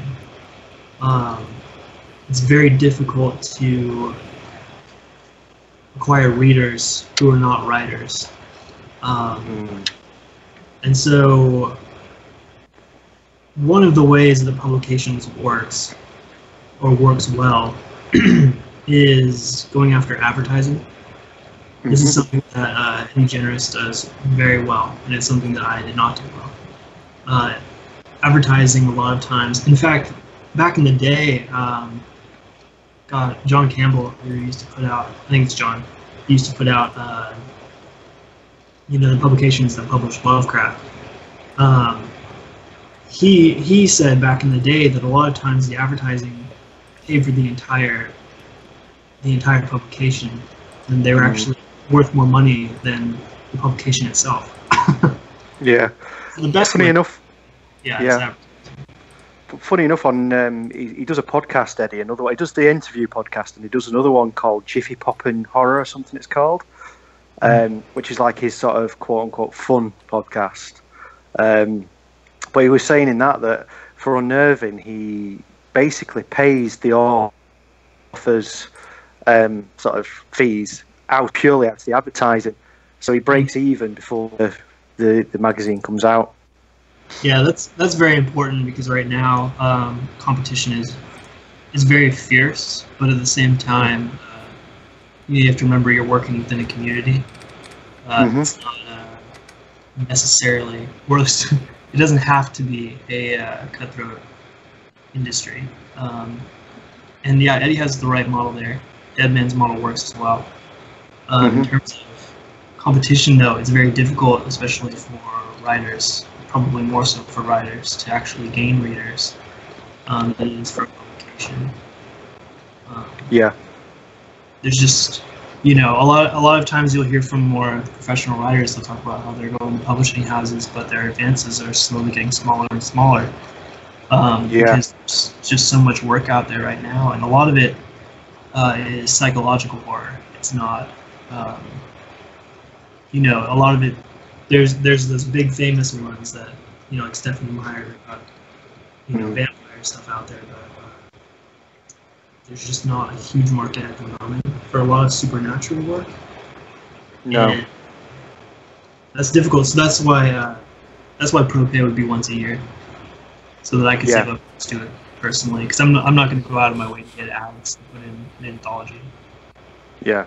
It's very difficult to acquire readers who are not writers. And so one of the ways that publications works well is going after advertising. This is something that Henry Generous does very well, and it's something that I did not do well. Advertising a lot of times. In fact, back in the day, John Campbell, who used to put out, I think it's John, he used to put out, the publications that published Lovecraft. He said back in the day that a lot of times the advertising paid for the entire publication, and they were actually worth more money than the publication itself. Yeah. So the best Funny way, enough. yeah. Funny enough, on he does a podcast, Eddie. Another one. He does the interview podcast, and he does another one called Jiffy Poppin' Horror or something. It's called, which is like his sort of quote unquote fun podcast. But he was saying in that for Unnerving, he basically pays the authors sort of fees out purely out of the advertising, so he breaks even before the magazine comes out. Yeah, that's very important because right now competition is very fierce, but at the same time, you have to remember you're working within a community. It's not necessarily, it doesn't have to be a cutthroat industry. And yeah, Eddie has the right model there. Deadman's model works as well. In terms of competition, though, it's very difficult, especially for writers. Probably more so for writers to actually gain readers than it is for publication. There's just, a lot of times you'll hear from more professional writers. They'll talk about how they're going to publishing houses, but their advances are slowly getting smaller and smaller because there's just so much work out there right now, and a lot of it is psychological horror. It's not, a lot of it. There's those big famous ones that, like Stephanie Meyer, vampire stuff out there, but there's just not a huge market at the moment for a lot of supernatural work. No. And that's difficult. So that's why pro pay would be once a year, so that I could save up to it personally, because I'm not going to go out of my way to get ads to put in an anthology. Yeah.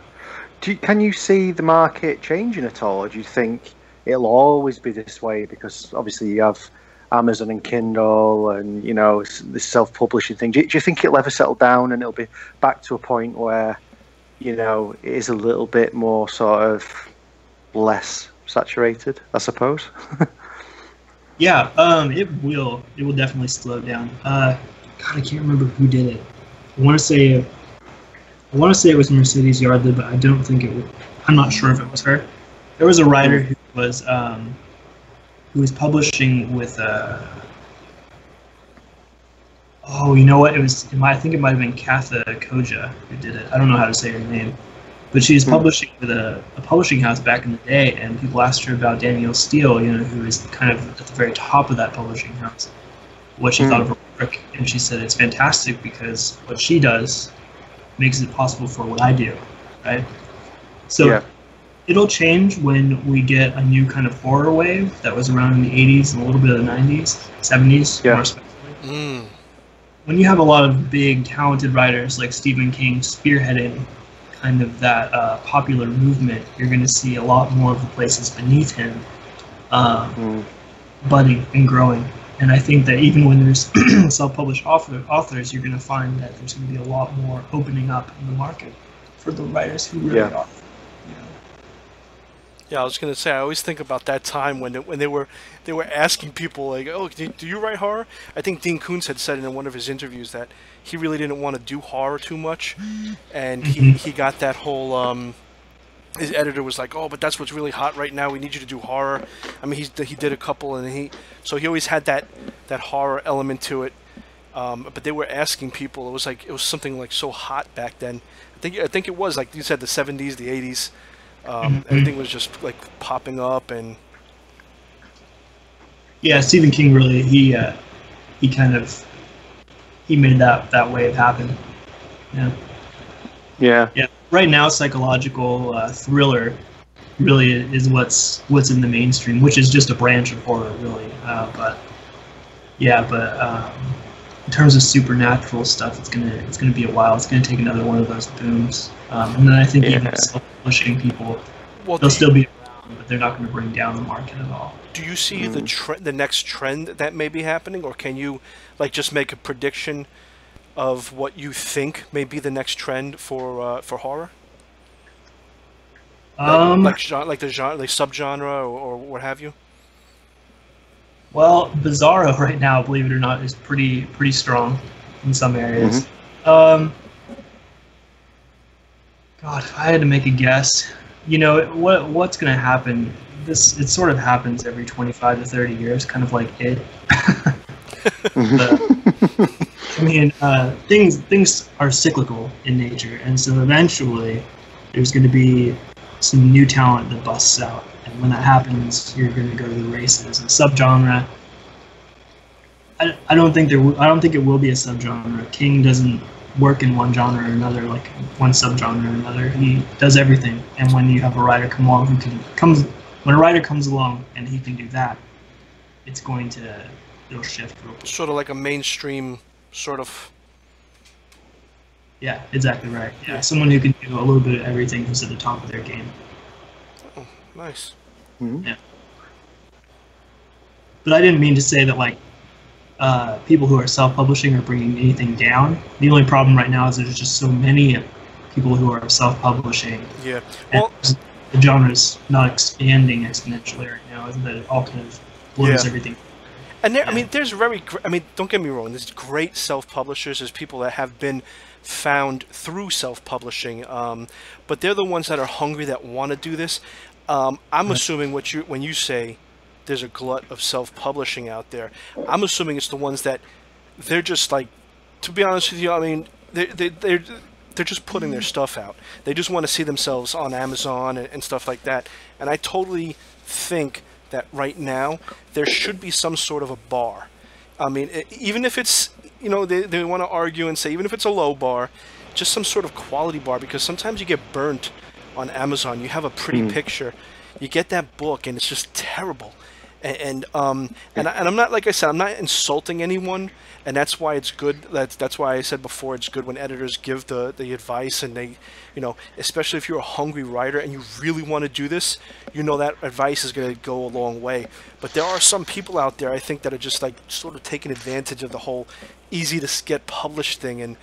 Can you see the market changing at all, or do you think it'll always be this way because obviously you have Amazon and Kindle and, you know, this self-publishing thing. Do you think it'll ever settle down and it'll be back to a point where, you know, it is a little bit more sort of less saturated, I suppose? Yeah, it will definitely slow down. God, I can't remember who did it. I want to say it was Mercedes Yardley, but I don't think it was. I'm not sure if it was her. There was a writer who was publishing with oh, you know what? I think it might have been Katha Koja who did it. I don't know how to say her name. But she was publishing with a publishing house back in the day, and people asked her about Danielle Steele, you know, who is kind of at the very top of that publishing house, what she thought of her work. And she said it's fantastic because what she does makes it possible for what I do, right? So it'll change when we get a new kind of horror wave that was around in the 80s and a little bit of the 90s, 70s, more especially. When you have a lot of big, talented writers like Stephen King spearheading kind of that popular movement, you're going to see a lot more of the places beneath him budding and growing. And I think that even when there's self-published authors, you're going to find that there's going to be a lot more opening up in the market for the writers who really are. Yeah, I was gonna say, I always think about that time when they were asking people like, "Oh, do you write horror?" I think Dean Koontz had said in one of his interviews that he really didn't want to do horror too much, and he got that whole. His editor was like, "Oh, but that's what's really hot right now. We need you to do horror." I mean, he did a couple, and he always had that horror element to it. But they were asking people. It was something like so hot back then. I think it was like you said, the 70s, the 80s. Everything was just like popping up, and yeah, Stephen King really he made that wave happen. Yeah. Right now, psychological thriller really is what's in the mainstream, which is just a branch of horror, really. But in terms of supernatural stuff, it's gonna be a while. It's gonna take another one of those booms, and then I think even self-publishing people, they'll still be around, but they're not going to bring down the market at all. Do you see the next trend that may be happening, or can you like just make a prediction of what you think may be the next trend for horror? Like the genre, like subgenre, or what have you? Well, Bizarro right now, believe it or not, is pretty strong in some areas. God, if I had to make a guess, you know, what's going to happen? It sort of happens every 25 to 30 years, kind of like it. I mean, things are cyclical in nature, and so eventually there's going to be some new talent that busts out, and when that happens, you're going to go to the races. And subgenre, I don't think it will be a subgenre. King doesn't work in one genre or another, like one subgenre or another. He does everything, and when you have a writer come along when a writer comes along and he can do that, it'll shift real quick. Sort of like a mainstream sort of. Yeah, exactly right. Yeah, someone who can do a little bit of everything, who's at the top of their game. Oh, nice. Yeah. But I didn't mean to say that like people who are self-publishing are bringing anything down. The only problem right now is there's just so many people who are self-publishing. Yeah. Well, the genre's not expanding exponentially right now, isn't that? It all kind of blows everything. And I mean, don't get me wrong. There's great self-publishers. There's people that have been found through self-publishing, but they're the ones that are hungry, that want to do this. I'm assuming when you say there's a glut of self-publishing out there, I'm assuming it's the ones that they're just like, to be honest with you, I mean, they're just putting their stuff out. They just want to see themselves on Amazon and stuff like that. And I totally think that right now there should be some sort of a bar. I mean, even if it's, you know, they want to argue and say even if it's a low bar, just some sort of quality bar, because sometimes you get burnt on Amazon. You have a pretty picture, you get that book, and it's just terrible. And I'm not, like I said, I'm not insulting anyone, and that's why it's good. That's why I said before, it's good when editors give the advice, and they, especially if you're a hungry writer and you really want to do this, that advice is going to go a long way. But there are some people out there, I think, that are just like sort of taking advantage of the whole easy to get published thing, and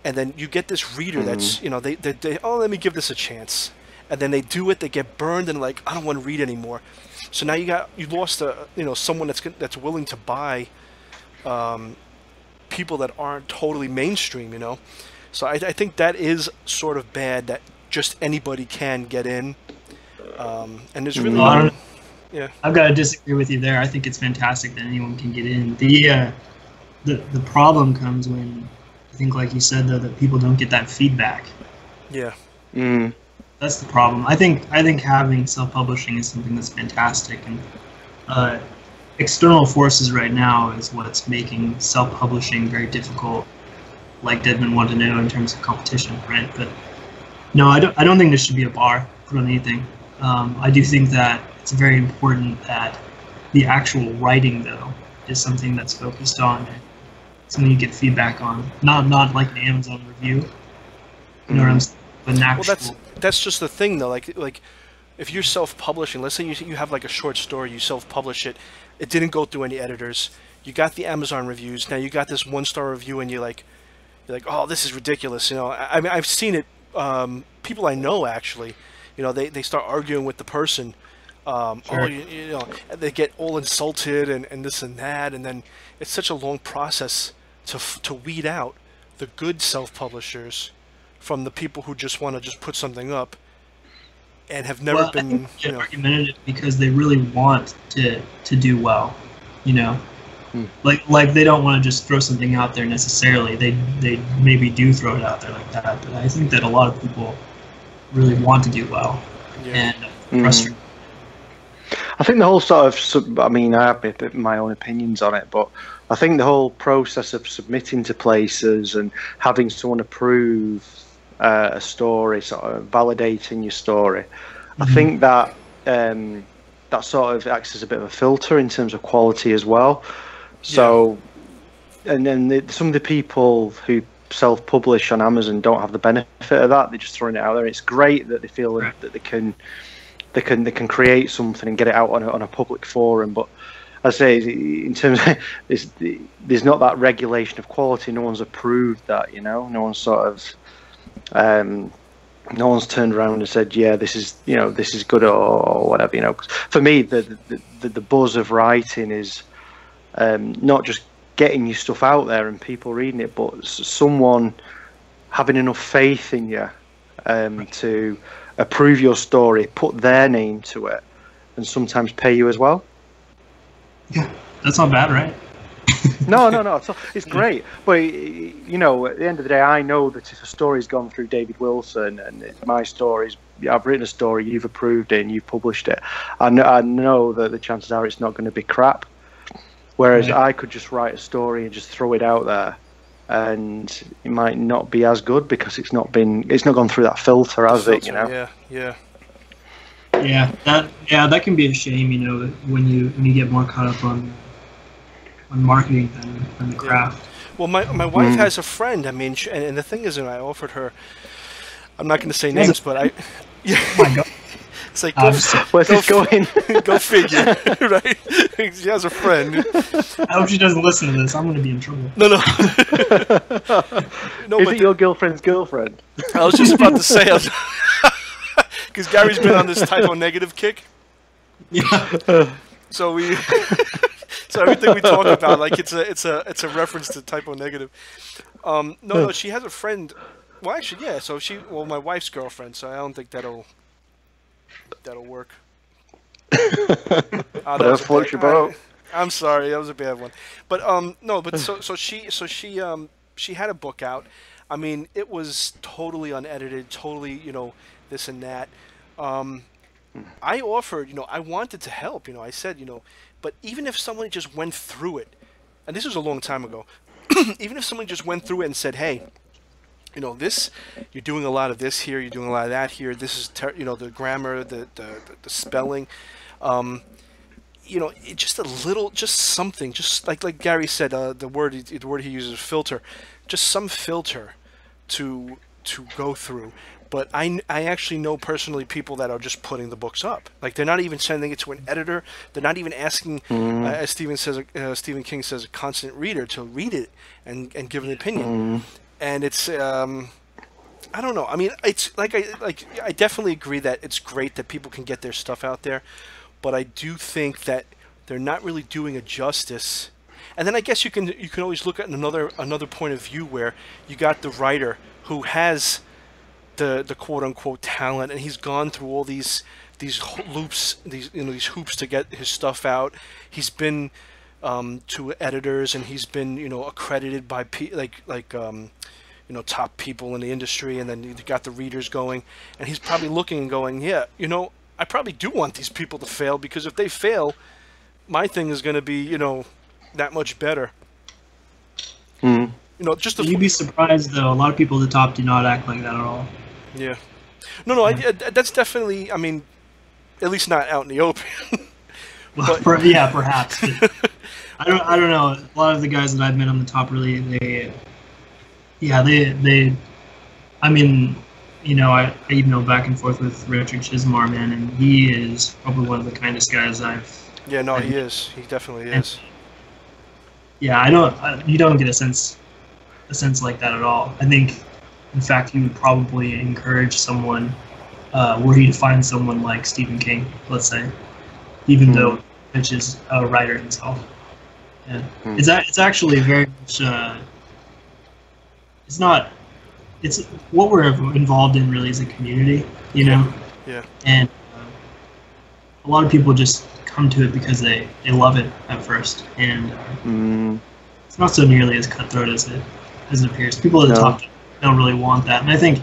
then you get this reader that's, they oh, let me give this a chance, and then they do it, they get burned, and like, I don't want to read anymore. So now you lost someone that's willing to buy people that aren't totally mainstream, So I think that is sort of bad, that just anybody can get in, and there's really yeah. I've got to disagree with you there. I think it's fantastic that anyone can get in. The problem comes when, I think, like you said, though, that people don't get that feedback. Yeah. That's the problem. I think having self-publishing is something that's fantastic, and external forces right now is what's making self-publishing very difficult, like Deadman wanted to know, in terms of competition, right? But no, I don't think there should be a bar put on anything. I do think that it's very important that the actual writing, though, is something that's focused on, something you get feedback on, not like an Amazon review. You know what I'm saying? But an actual. Well, that's just the thing, though. Like if you're self-publishing, let's say you have like a short story, you self-publish it, it didn't go through any editors, you got the Amazon reviews, now you got this 1-star review, and you're like, oh, this is ridiculous. I mean, I've seen it. People I know, actually, they start arguing with the person. Sure. Oh, they get all insulted and this and that, and then it's such a long process to weed out the good self-publishers from the people who just want to just put something up and have never been. I think get argumentative because they really want to do well, Like they don't want to just throw something out there necessarily. They maybe do throw it out there like that, but I think that a lot of people really want to do well, and frustrated. I think the whole sort of, I mean, I have my own opinions on it, but I think the whole process of submitting to places and having someone approve a story, sort of validating your story, I think that that sort of acts as a bit of a filter in terms of quality as well. So, and then some of the people who self-publish on Amazon don't have the benefit of that. They're just throwing it out there. It's great that they feel that they can create something and get it out on a public forum. But I say, in terms of there's not that regulation of quality. No one's approved that. No one's sort of no one's turned around and said, yeah, this is good or whatever. For me, the buzz of writing is not just getting your stuff out there and people reading it, but someone having enough faith in you to approve your story, put their name to it, and sometimes pay you as well. Yeah, that's not bad, right? No. It's great. But, at the end of the day, I know that if a story's gone through David Wilson and it's my stories, I've written a story, you've approved it, and you've published it, I know that the chances are it's not going to be crap. Whereas I could just write a story and just throw it out there, and it might not be as good because it's not gone through that filter, has it? Yeah. That can be a shame, when you get more caught up on marketing than the craft. Well, my wife has a friend. I mean, and the thing is, I offered her. I'm not going to say names, but I. Yeah. Oh my God. It's like, where's this going? Go figure, right? She has a friend. I hope she doesn't listen to this. I'm going to be in trouble. No. Is it your girlfriend's girlfriend? I was just about to say, because Gary's been on this typo negative kick. Yeah. So everything we talk about, like it's a reference to typo negative. No, she has a friend. Well, actually, yeah. So my wife's girlfriend. So I don't think that'll work. That'll float your boat. I'm sorry, that was a bad one. But no, but so she had a book out. I mean, it was totally unedited, totally, this and that. I offered, I wanted to help, I said, but even if someone just went through it, and this was a long time ago, even if someone just went through it and said, hey, this, you're doing a lot of this here, you're doing a lot of that here, this is, the grammar, the spelling, you know, just a little, just something, just like Gary said, the word he uses, filter, just some filter to go through. But I actually know personally people that are just putting the books up. Like they're not even sending it to an editor. They're not even asking, as Stephen King says, a constant reader to read it and give an opinion. And it's I don't know. I mean, it's I definitely agree that it's great that people can get their stuff out there, but I do think that they're not really doing it justice. And then I guess you can always look at another point of view where you got the writer who has the quote unquote talent, and he's gone through all these loops, these hoops to get his stuff out. He's been to editors, and he's been accredited by top people in the industry, and then you got the readers going, and he's probably looking and going, yeah, I probably do want these people to fail, because if they fail, my thing is going to be that much better. You'd be surprised though. A lot of people at the top do not act like that at all. Yeah. No, that's definitely. I mean, at least not out in the open. Well, perhaps. I don't know. A lot of the guys that I've met on the top really, they. I mean, I even know back and forth with Richard Chismar, man, and he is probably one of the kindest guys I've. Yeah, no, he is. He definitely is. Yeah, you don't get a sense like that at all. I think, in fact, he would probably encourage someone, were he to find someone like Stephen King, let's say, even though Mitch is a writer himself. Yeah, it's actually very much. It's what we're involved in really is a community, Yeah. And a lot of people just come to it because they love it at first, and it's not so nearly as cutthroat as it appears. People at the top don't really want that, and I think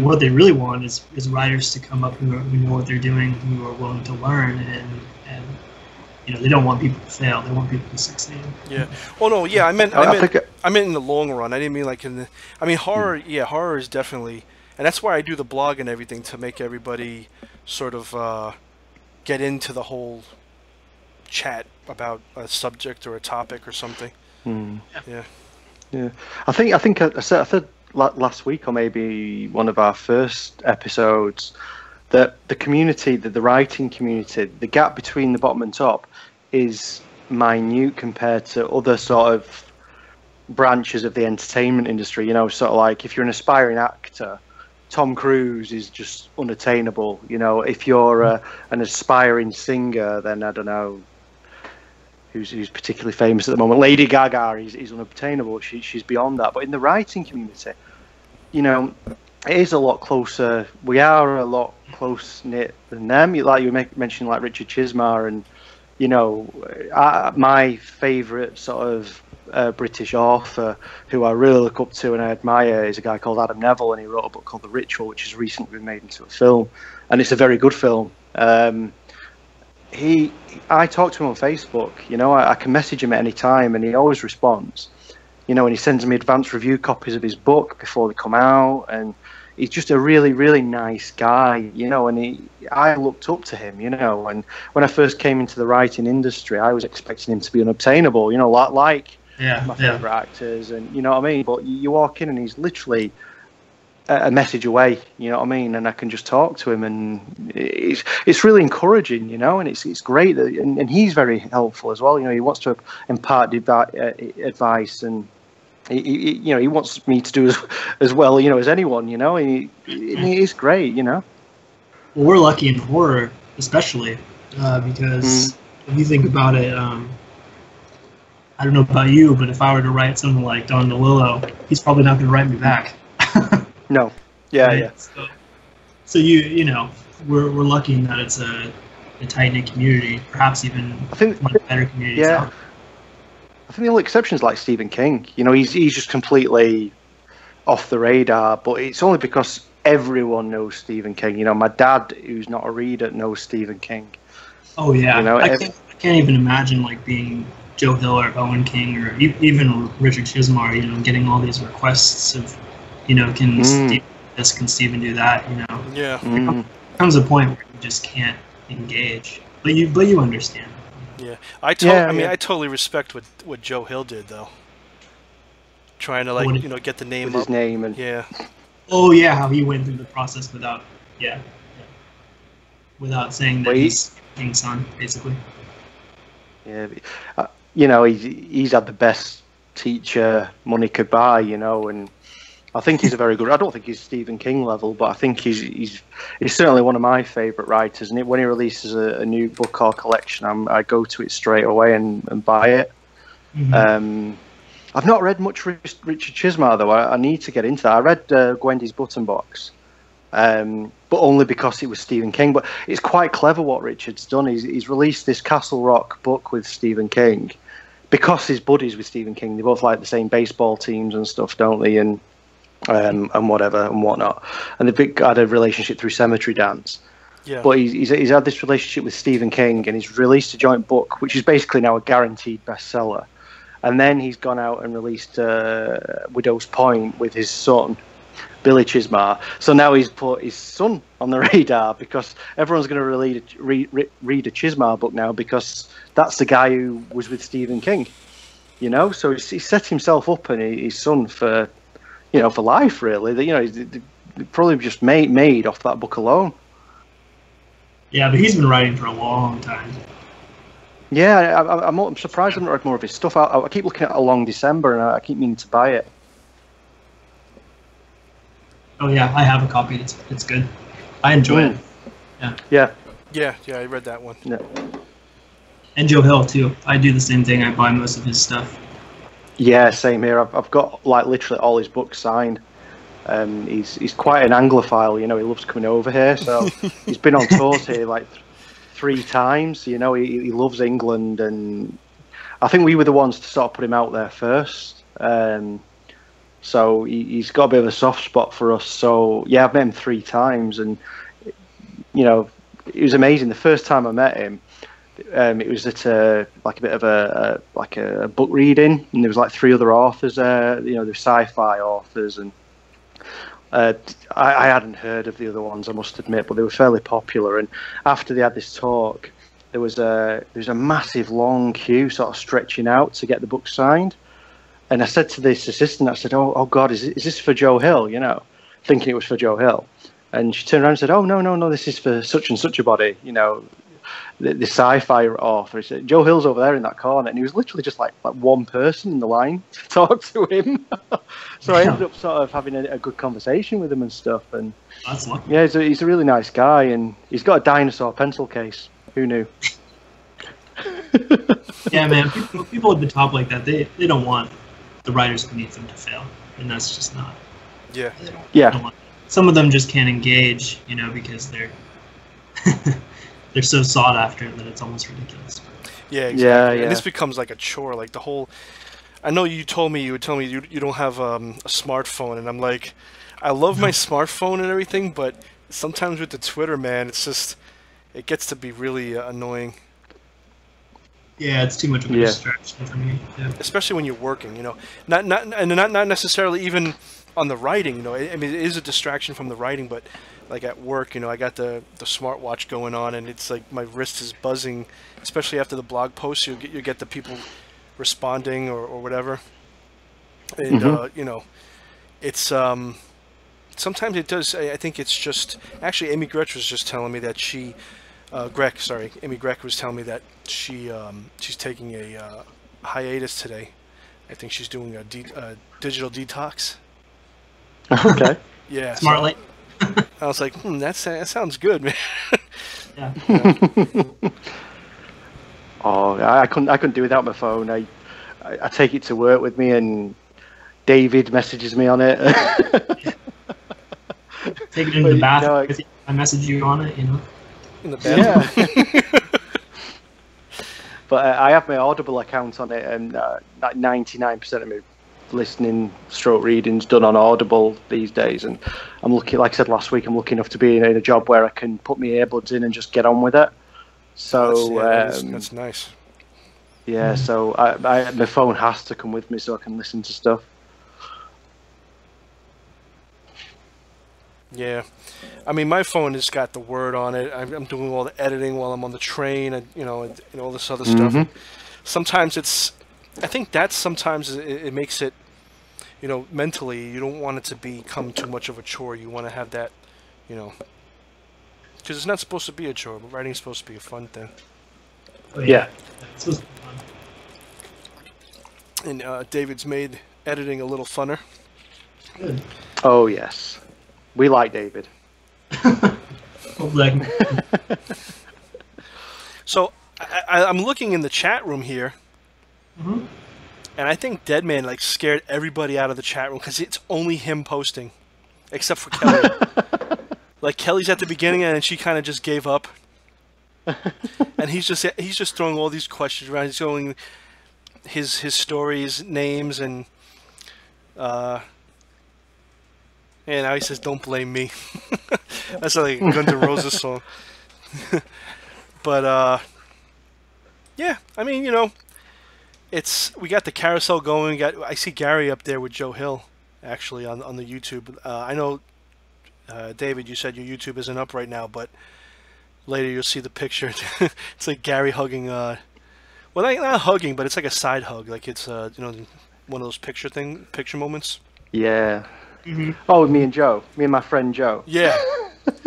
what they really want is writers to come up who know what they're doing, who are willing to learn, and they don't want people to fail. They want people to succeed. Yeah. Well, no. Yeah, I meant in the long run. I didn't mean like in the. I mean horror. Yeah, horror is definitely, and that's why I do the blog and everything, to make everybody sort of get into the whole chat about a subject or a topic or something. Yeah. I think I said last week, or maybe one of our first episodes, that the community, the writing community, the gap between the bottom and top is minute compared to other sort of branches of the entertainment industry. Sort of like if you're an aspiring actor, Tom Cruise is just unattainable. If you're an aspiring singer, then I don't know who's particularly famous at the moment. Lady Gaga is unobtainable. She's beyond that. But in the writing community, it is a lot closer. We are a lot close knit than them. Like you mentioned, like Richard Chismar, and my favourite sort of British author who I really look up to and I admire is a guy called Adam Neville, and he wrote a book called The Ritual, which has recently been made into a film, and it's a very good film. I talk to him on Facebook. I can message him at any time, and he always responds. And he sends me advanced review copies of his book before they come out, and he's just a really, really nice guy, and I looked up to him, and when I first came into the writing industry, I was expecting him to be unobtainable, like my favourite actors, and you know what I mean? But you walk in and he's literally a message away, you know what I mean? And I can just talk to him, and it's really encouraging, and it's great that, and he's very helpful as well. He wants to impart advice, and he wants me to do as well, as anyone, he is great, Well, we're lucky in horror, especially, because if you think about it, I don't know about you, but if I were to write something like Don DeLillo, he's probably not going to write me back. No. Yeah, right? yeah. So we're lucky in that it's a tight-knit community, perhaps even one of the better communities. Yeah. I think the only exception is like Stephen King. He's just completely off the radar, but it's only because everyone knows Stephen King. My dad, who's not a reader, knows Stephen King. Oh yeah, I can't even imagine like being Joe Hill or Owen King or even Richard Chismar. Getting all these requests of, can Stephen do that? Yeah. There comes a point where you just can't engage, but you understand. Yeah, I mean, Yeah. I totally respect what Joe Hill did though. Trying to What like, did- get the name with up. his name and Yeah, Oh yeah, how he went through the process without, yeah, without saying well, that he's King's son, basically. yeah, he's had the best teacher money could buy, and I think he's a very good. I don't think he's Stephen King level, but I think he's certainly one of my favourite writers. And when he releases a new book or collection, I go to it straight away and buy it. Mm-hmm. I've not read much Richard Chismar though. I need to get into that. I read Gwendy's Button Box, but only because it was Stephen King. But it's quite clever what Richard's done. He's released this Castle Rock book with Stephen King because he's buddies with Stephen King. They both like the same baseball teams and stuff, don't they? And whatever and whatnot. And they've had a relationship through Cemetery Dance. yeah, But he's had this relationship with Stephen King, and he's released a joint book, which is basically now a guaranteed bestseller. And then he's gone out and released Widow's Point with his son, Billy Chismar. So now he's put his son on the radar because everyone's going to read a Chismar book now because that's the guy who was with Stephen King. So he set himself up and his son for life, really. He's probably just made off that book alone. Yeah, but he's been writing for a long time. Yeah, I'm surprised I've not read more of his stuff. I keep looking at Along December, and I keep meaning to buy it. Oh yeah, I have a copy. It's good. I enjoy it. Yeah. yeah. I read that one. Yeah. And Joe Hill too. I do the same thing. I buy most of his stuff. Yeah, same here. I've got like literally all his books signed. He's quite an Anglophile, he loves coming over here. So he's been on tours here like 3 times. He loves England, and I think we were the ones to sort of put him out there first. So he's got a bit of a soft spot for us. So yeah, I've met him 3 times, and it was amazing. The first time I met him, it was at like a bit of a book reading, and there was like 3 other authors there. They're sci-fi authors, and I hadn't heard of the other ones, I must admit, but they were fairly popular. And after they had this talk, there was a massive long queue sort of stretching out to get the book signed. And I said to this assistant, I said, "Oh God, is this for Joe Hill?" Thinking it was for Joe Hill. And she turned around and said, "Oh no, this is for such and such a body, the sci-fi author." He said, "Joe Hill's over there in that corner," and he was literally just like one person in the line to talk to him. So I ended up sort of having a good conversation with him and stuff. And That's lucky. yeah, he's a really nice guy, and he's got a dinosaur pencil case. Who knew? Yeah, man. People at the top like that, they don't want the writers beneath them to fail, and that's just not. Yeah, Yeah. Some of them just can't engage, because they're they're so sought after that it's almost ridiculous. yeah, exactly. Yeah. And this becomes like a chore. Like the whole. I know you would tell me you don't have a smartphone, and I'm like, I love my smartphone and everything, but sometimes with the Twitter, man, it gets to be really annoying. Yeah, it's too much of a distraction for me. Yeah. Especially when you're working, not necessarily even on the writing, I mean, it is a distraction from the writing, but like at work, I got the smartwatch going on, and it's like my wrist is buzzing, especially after the blog post. You get the people responding or whatever, and it's sometimes it does. I think it's just actually Amy Gretsch was just telling me that Amy Grech was telling me that she's taking a hiatus today. I think she's doing a digital detox. Okay. Yeah. Smartly. I was like, that sounds good, man. Yeah. Oh, I couldn't do without my phone. I take it to work with me, and David messages me on it. Take it into the bathroom. I message you on it, In the bathroom. Yeah. But I have my Audible account on it, and like 99% of my listening stroke reading's done on Audible these days. And I'm lucky, like I said last week, I'm lucky enough to be in a job where I can put my earbuds in and just get on with it. So that's nice. Yeah, so my phone has to come with me so I can listen to stuff. Yeah. I mean, my phone has got the Word on it. I'm doing all the editing while I'm on the train, and all this other stuff. And sometimes I think that sometimes it makes it, mentally, you don't want it to become too much of a chore. You want to have that, because it's not supposed to be a chore, but writing's supposed to be a fun thing. Oh, yeah. It's supposed to be fun. And David's made editing a little funner. Good. Oh yes, we like David. Hopefully I can... So I'm looking in the chat room here, and I think Deadman scared everybody out of the chat room because it's only him posting, except for Kelly. Kelly's at the beginning, and then she kind of just gave up, and he's just throwing all these questions around. He's throwing his stories, names, and now he says, "Don't blame me." That's like a Guns N' Roses song. But yeah, I mean, we got the carousel going. I see Gary up there with Joe Hill, actually on the YouTube. I know, David, you said your YouTube isn't up right now, but later you'll see the picture. It's like Gary hugging. Well, not hugging, but it's like a side hug. Like it's one of those picture moments. Yeah. Oh, me and my friend Joe. Yeah.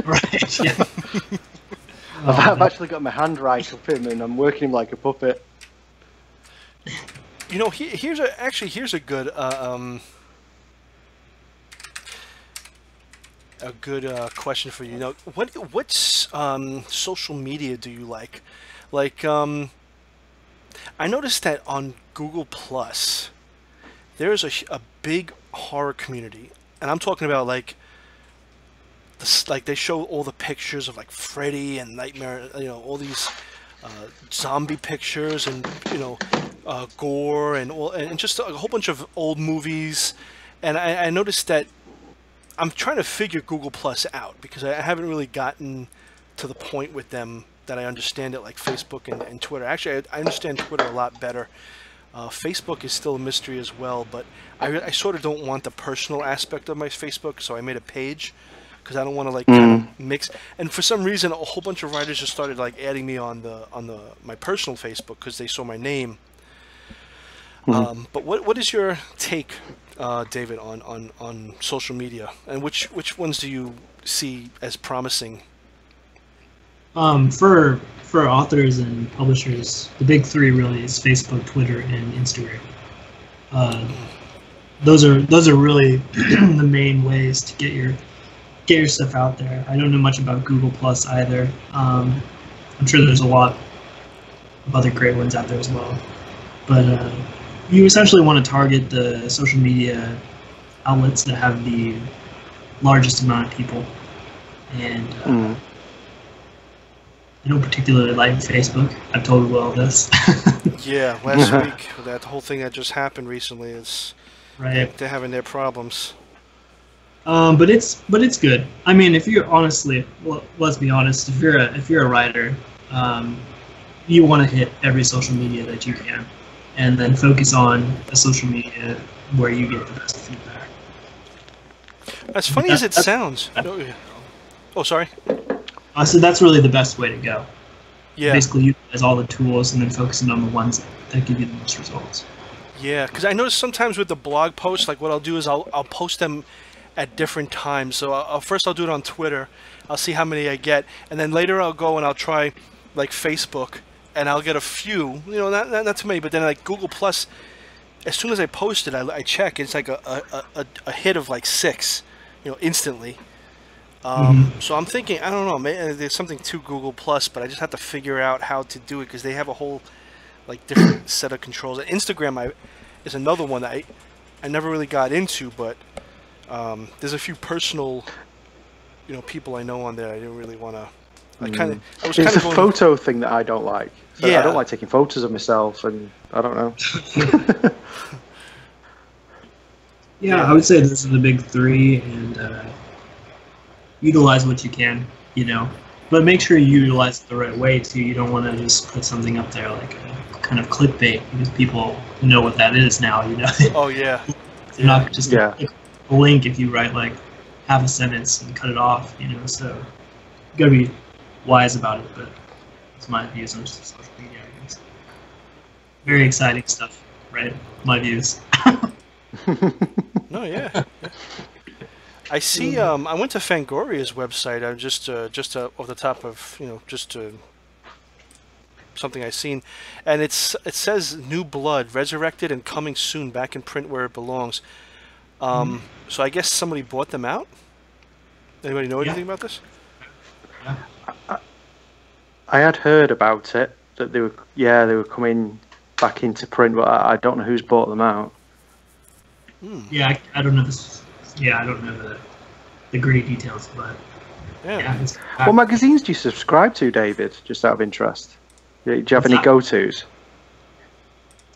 Right. Yeah. I've actually got my hand right up him, and I'm working him like a puppet. Here's a good question for you. What's social media do you like? I noticed that on Google Plus, there's a big horror community, and I'm talking about they show all the pictures of Freddy and Nightmare, all these zombie pictures and gore and just a whole bunch of old movies. And I noticed that I'm trying to figure Google Plus out because I haven't really gotten to the point with them that I understand it like Facebook and Twitter. Actually, I understand Twitter a lot better. Facebook is still a mystery as well, but I sort of don't want the personal aspect of my Facebook, so I made a page because I don't want to kind of mix. And for some reason, a whole bunch of writers just started adding me on my personal Facebook because they saw my name. But what is your take, David, on social media, and which ones do you see as promising? For authors and publishers, the big three really is Facebook, Twitter, and Instagram. Those are really the main ways to get your stuff out there. I don't know much about Google Plus either. I'm sure there's a lot of other great ones out there as well. But you essentially want to target the social media outlets that have the largest amount of people. And I don't particularly like Facebook. I've told Will this. Yeah, last week, that whole thing that just happened recently is right. They're having their problems. But it's good. I mean, if you're honestly, well, let's be honest. If you're a writer, you want to hit every social media that you can, and then focus on the social media where you get the best feedback. As funny as it sounds. Oh, sorry. So that's really the best way to go. Yeah. Basically, utilize all the tools and then focusing on the ones that give you the most results. Yeah, because I notice sometimes with the blog posts, what I'll do is I'll post them at different times. So first I'll do it on Twitter. I'll see how many I get, and then later I'll go and I'll try Facebook, and I'll get a few. Not too many, but then Google Plus. As soon as I post it, I check. It's like a hit of 6, instantly. So I'm thinking, I don't know, maybe there's something to Google Plus, but I just have to figure out how to do it because they have a whole different set of controls. Instagram is another one that I never really got into, but there's a few personal people I know on there. I didn't really want to. It's a photo thing that I don't like. So yeah. I don't like taking photos of myself, and I don't know. Yeah, I would say those are the big three, and utilize what you can, but make sure you utilize it the right way too. You don't want to just put something up there like a kind of clickbait because people know what that is now. Oh yeah. You're not just a link if you write half a sentence and cut it off, you know. So you gotta be wise about it. But it's my views on social media, I guess. Very exciting stuff, right? My views. No, yeah. I see. I went to Fangoria's website. I'm just off the top of something I seen, and it says New Blood, resurrected and coming soon, back in print where it belongs. So I guess somebody bought them out. Anybody know anything about this? Yeah. I had heard about it, that they were coming back into print, but I don't know who's bought them out. Yeah, I don't know this. Yeah, I don't know the gritty details, but Yeah. What magazines do you subscribe to, David? Just out of interest, do you have any go-tos?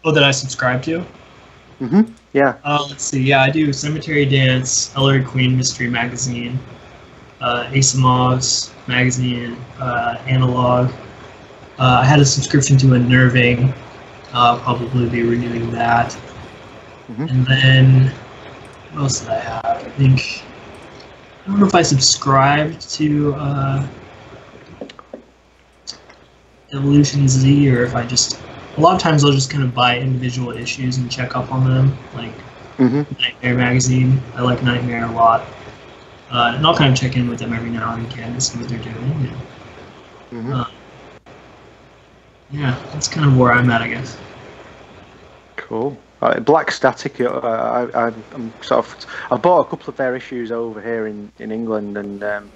Oh, that I subscribe to? Yeah. Let's see. Yeah, I do Cemetery Dance, Ellery Queen Mystery Magazine, Asimov's magazine, Analog. I had a subscription to Unnerving. I'll probably be renewing that. And then, what else did I have? I think, I don't know if I subscribed to Evolution Z, or if I just, a lot of times I'll just kind of buy individual issues and check up on them, like Nightmare Magazine. I like Nightmare a lot. And I'll kind of check in with them every now and again to see what they're doing. Yeah, that's kind of where I'm at, I guess. Cool. Black Static. I'm sort of. I bought a couple of their issues over here in England, and I'm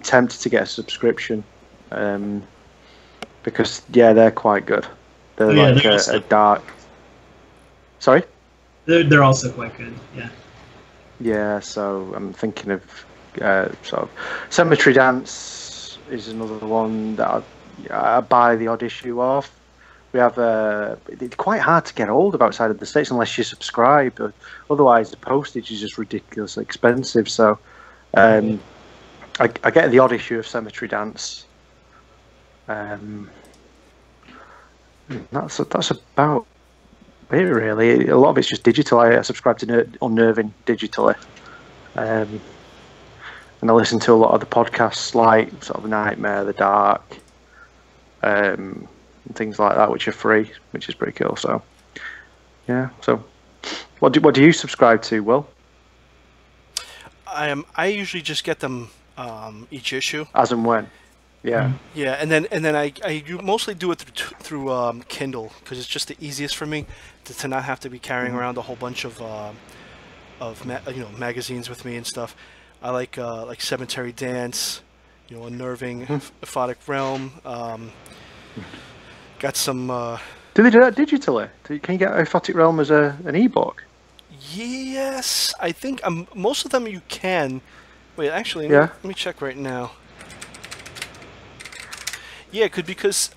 tempted to get a subscription, because they're quite good. They're like a dark. Sorry. They're also quite good. Yeah. Yeah. So I'm thinking of sort of Cemetery Dance is another one that I buy the odd issue of. We have it's quite hard to get hold of outside of the States unless you subscribe. Otherwise, the postage is just ridiculously expensive. So, I get the odd issue of Cemetery Dance. That's about it, really. A lot of it's just digital. I subscribe to Unnerving digitally, and I listen to a lot of the podcasts, like sort of Nightmare, The Dark. And things like that, which are free, which is pretty cool. So, yeah. So, what do you subscribe to, Will? I usually just get them each issue. As and when. Yeah. Yeah, and then I mostly do it through Kindle, because it's just the easiest for me to not have to be carrying around a whole bunch of magazines with me and stuff. I like Cemetery Dance, Unnerving, Aphotic Realm. Got some. Do they do that digitally? Can you get Aphotic Realm as an ebook? Yes, I think most of them you can. Wait, actually, let me check right now. Yeah, because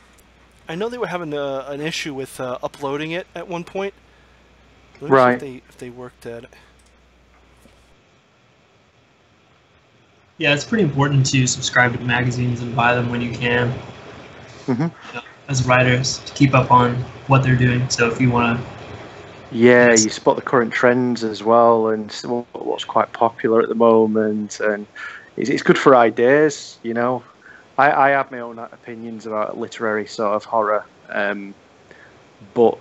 I know they were having an issue with uploading it at one point. Let me see if they worked at it. Yeah, it's pretty important to subscribe to magazines and buy them when you can. As writers, to keep up on what they're doing. So if you want to... Yeah, you spot the current trends as well, and what's quite popular at the moment, and it's good for ideas, I have my own opinions about literary sort of horror, but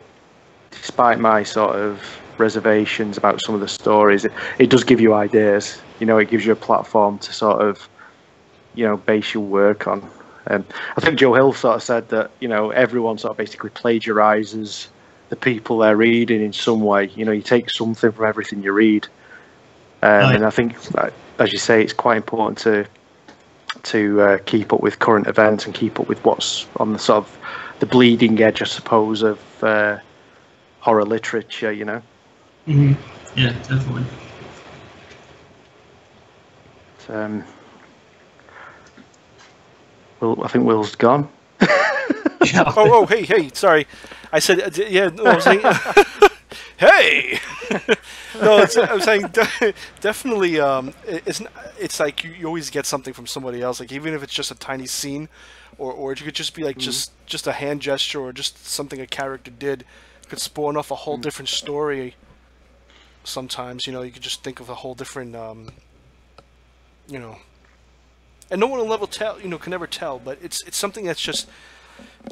despite my sort of reservations about some of the stories, it does give you ideas. It gives you a platform to sort of, base your work on. I think Joe Hill sort of said that, everyone sort of basically plagiarizes the people they're reading in some way. You take something from everything you read. And I think, as you say, it's quite important to keep up with current events and keep up with what's on the sort of the bleeding edge, I suppose, of horror literature, Yeah, definitely. Well, I think Will's gone. Oh, hey, sorry. I said, yeah, no, I was saying, hey! No, I was saying, definitely, it's like you always get something from somebody else, like even if it's just a tiny scene, or it could just be like just a hand gesture, or just something a character did, could spawn off a whole different story. Sometimes, you could just think of a whole different you know, and no one will ever tell, can never tell, but it's something that's just,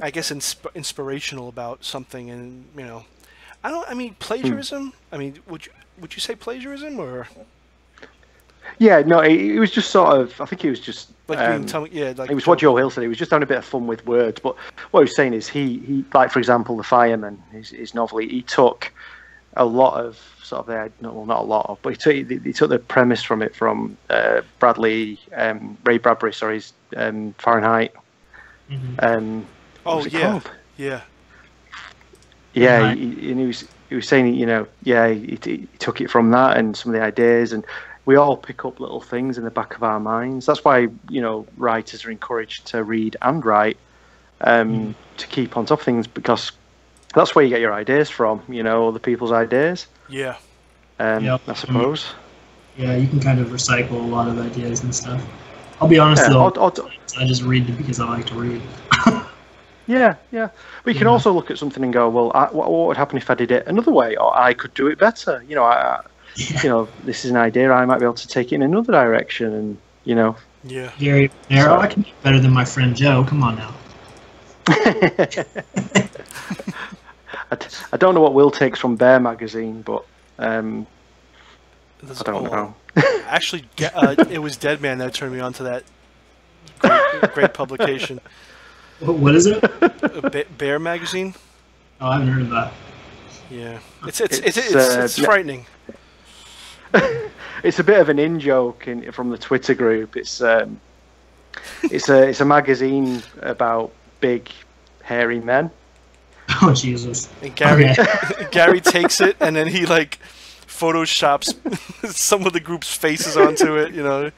I guess, inspirational about something, and I mean, plagiarism. I mean, would you say plagiarism, or Yeah, no, it was just sort of. I think it was just. like being like it was what Joe Hill said. He was just having a bit of fun with words. But what he was saying is he like, for example, The Fireman, his novel. He took a lot of sort of not a lot of, but he took the premise from Ray Bradbury, sorry, Fahrenheit. Mm-hmm. oh What's it yeah, called? yeah, Yeah, Right. and he was saying, he took it from that and some of the ideas, and we all pick up little things in the back of our minds. That's why writers are encouraged to read and write, to keep on top of things, because that's where you get your ideas from. Other people's ideas. yeah. Yep. I suppose. Yeah, you can kind of recycle a lot of ideas and stuff. I'll be honest Yeah, though, or- I just read it because I like to read. yeah. But you can Yeah. also look at something and go, well, what would happen if I did it another way, or I could do it better. This is an idea. I might be able to take it in another direction, and Yeah. Gary, I can do better than my friend Joe. Come on now. I don't know what Will takes from Bear magazine, but I don't know. Actually, it was Deadman that turned me on to that great publication. What is it? Bear magazine. Oh, I haven't heard of that. Yeah, it's frightening. It's a bit of an in joke from the Twitter group. It's a magazine about big hairy men. Oh Jesus! And Gary Okay. Gary takes it and then he like photoshops some of the group's faces onto it. Oh,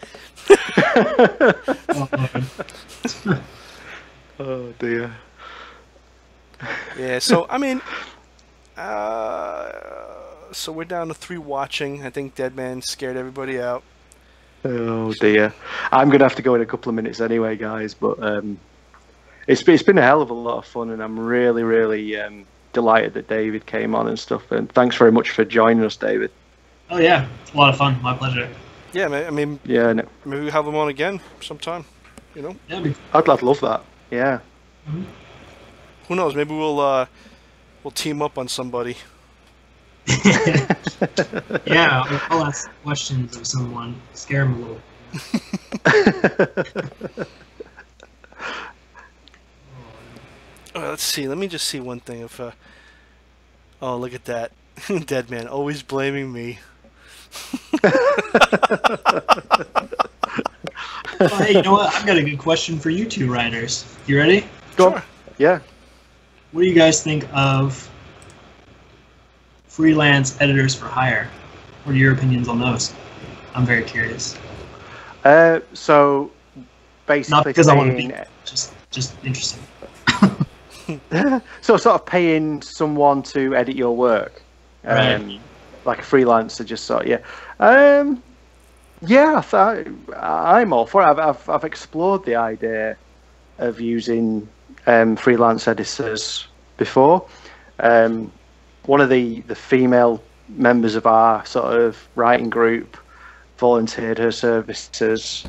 Lord. Oh dear. Yeah. So I mean, so we're down to 3 watching. I think Deadman scared everybody out. Oh dear. I'm gonna have to go in a couple of minutes anyway, guys. But it's been a hell of a lot of fun, and I'm really, really delighted that David came on and stuff. And thanks very much for joining us, David. Oh yeah, it's a lot of fun. My pleasure. Yeah, man, I mean, Yeah, no, maybe we'll have them on again sometime. Yeah. I'd love that. Yeah. Who knows? Maybe we'll team up on somebody. Yeah, I'll ask questions of someone, scare them a little. Let's see. Let me just see one thing. If oh, look at that, Deadman always blaming me. Oh, hey, you know what? I've got a good question for you two writers. You ready? Go on. Sure. Yeah. What do you guys think of freelance editors for hire? What are your opinions on those? I'm very curious. So basically, Not because I want to be, paying- just interesting. so sort of paying someone to edit your work, Right. like a freelancer, just sort of, yeah. I'm all for it. I've explored the idea of using freelance editors before. One of the female members of our sort of writing group volunteered her services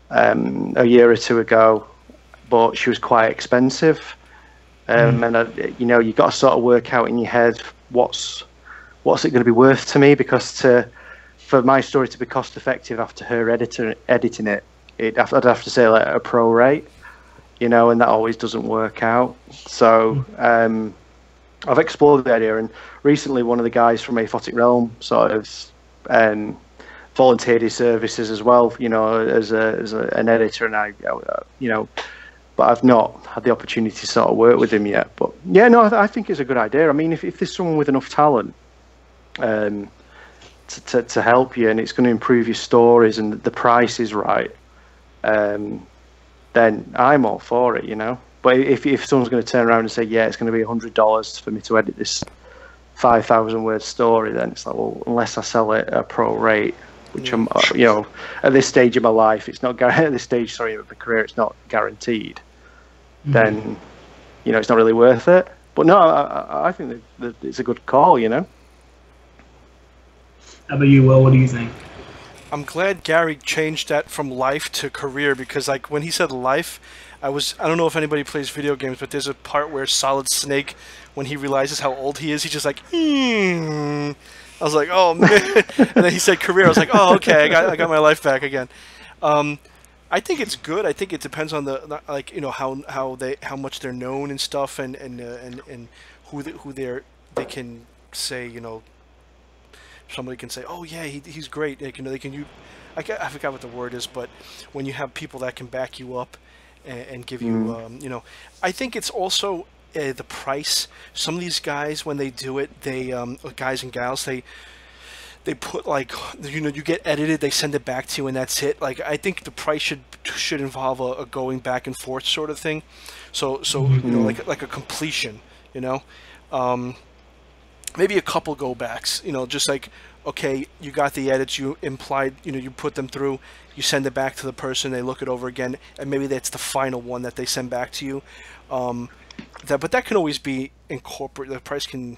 a year or two ago, but she was quite expensive. And you've got to sort of work out in your head what's it going to be worth to me, because for my story to be cost effective after her editing it, I'd have to say like a pro rate, and that always doesn't work out. So I've explored the idea, and recently one of the guys from Aphotic Realm sort of volunteered his services as well, as an editor, and I but I've not had the opportunity to sort of work with him yet. But yeah, no, I think it's a good idea. I mean, if there's someone with enough talent to help you, and it's going to improve your stories, and the price is right, then I'm all for it, But if someone's going to turn around and say, yeah, it's going to be $100 for me to edit this 5,000 word story, then it's like, well, unless I sell it at a pro rate, which I'm, at this stage of my life, it's not at this stage, sorry, of my career, it's not guaranteed. Then, it's not really worth it. But no, I think that it's a good call, How about you, Will? What do you think? I'm glad Gary changed that from life to career, because like when he said life, I don't know if anybody plays video games, but there's a part where Solid Snake, when he realizes how old he is, he's just like, I was like, oh man. And then he said career. I was like, oh okay, I got my life back again. I think it's good. I think it depends on the like, you know, how much they're known and stuff, and who they can say, you know, somebody can say, oh yeah, he's great. They can you, I forgot what the word is, but when you have people that can back you up and give you, you know, I think it's also the price. Some of these guys, when they do it, they guys and gals, they put like, you know, you get edited, they send it back to you, and that's it. Like, I think the price should involve a going back and forth sort of thing. So you know, like a completion, you know. Maybe a couple go backs, you know, just like, okay, you got the edits, you implied, you know, you put them through, you send it back to the person, they look it over again, and maybe that's the final one that they send back to you. But that can always be incorporated. The price can,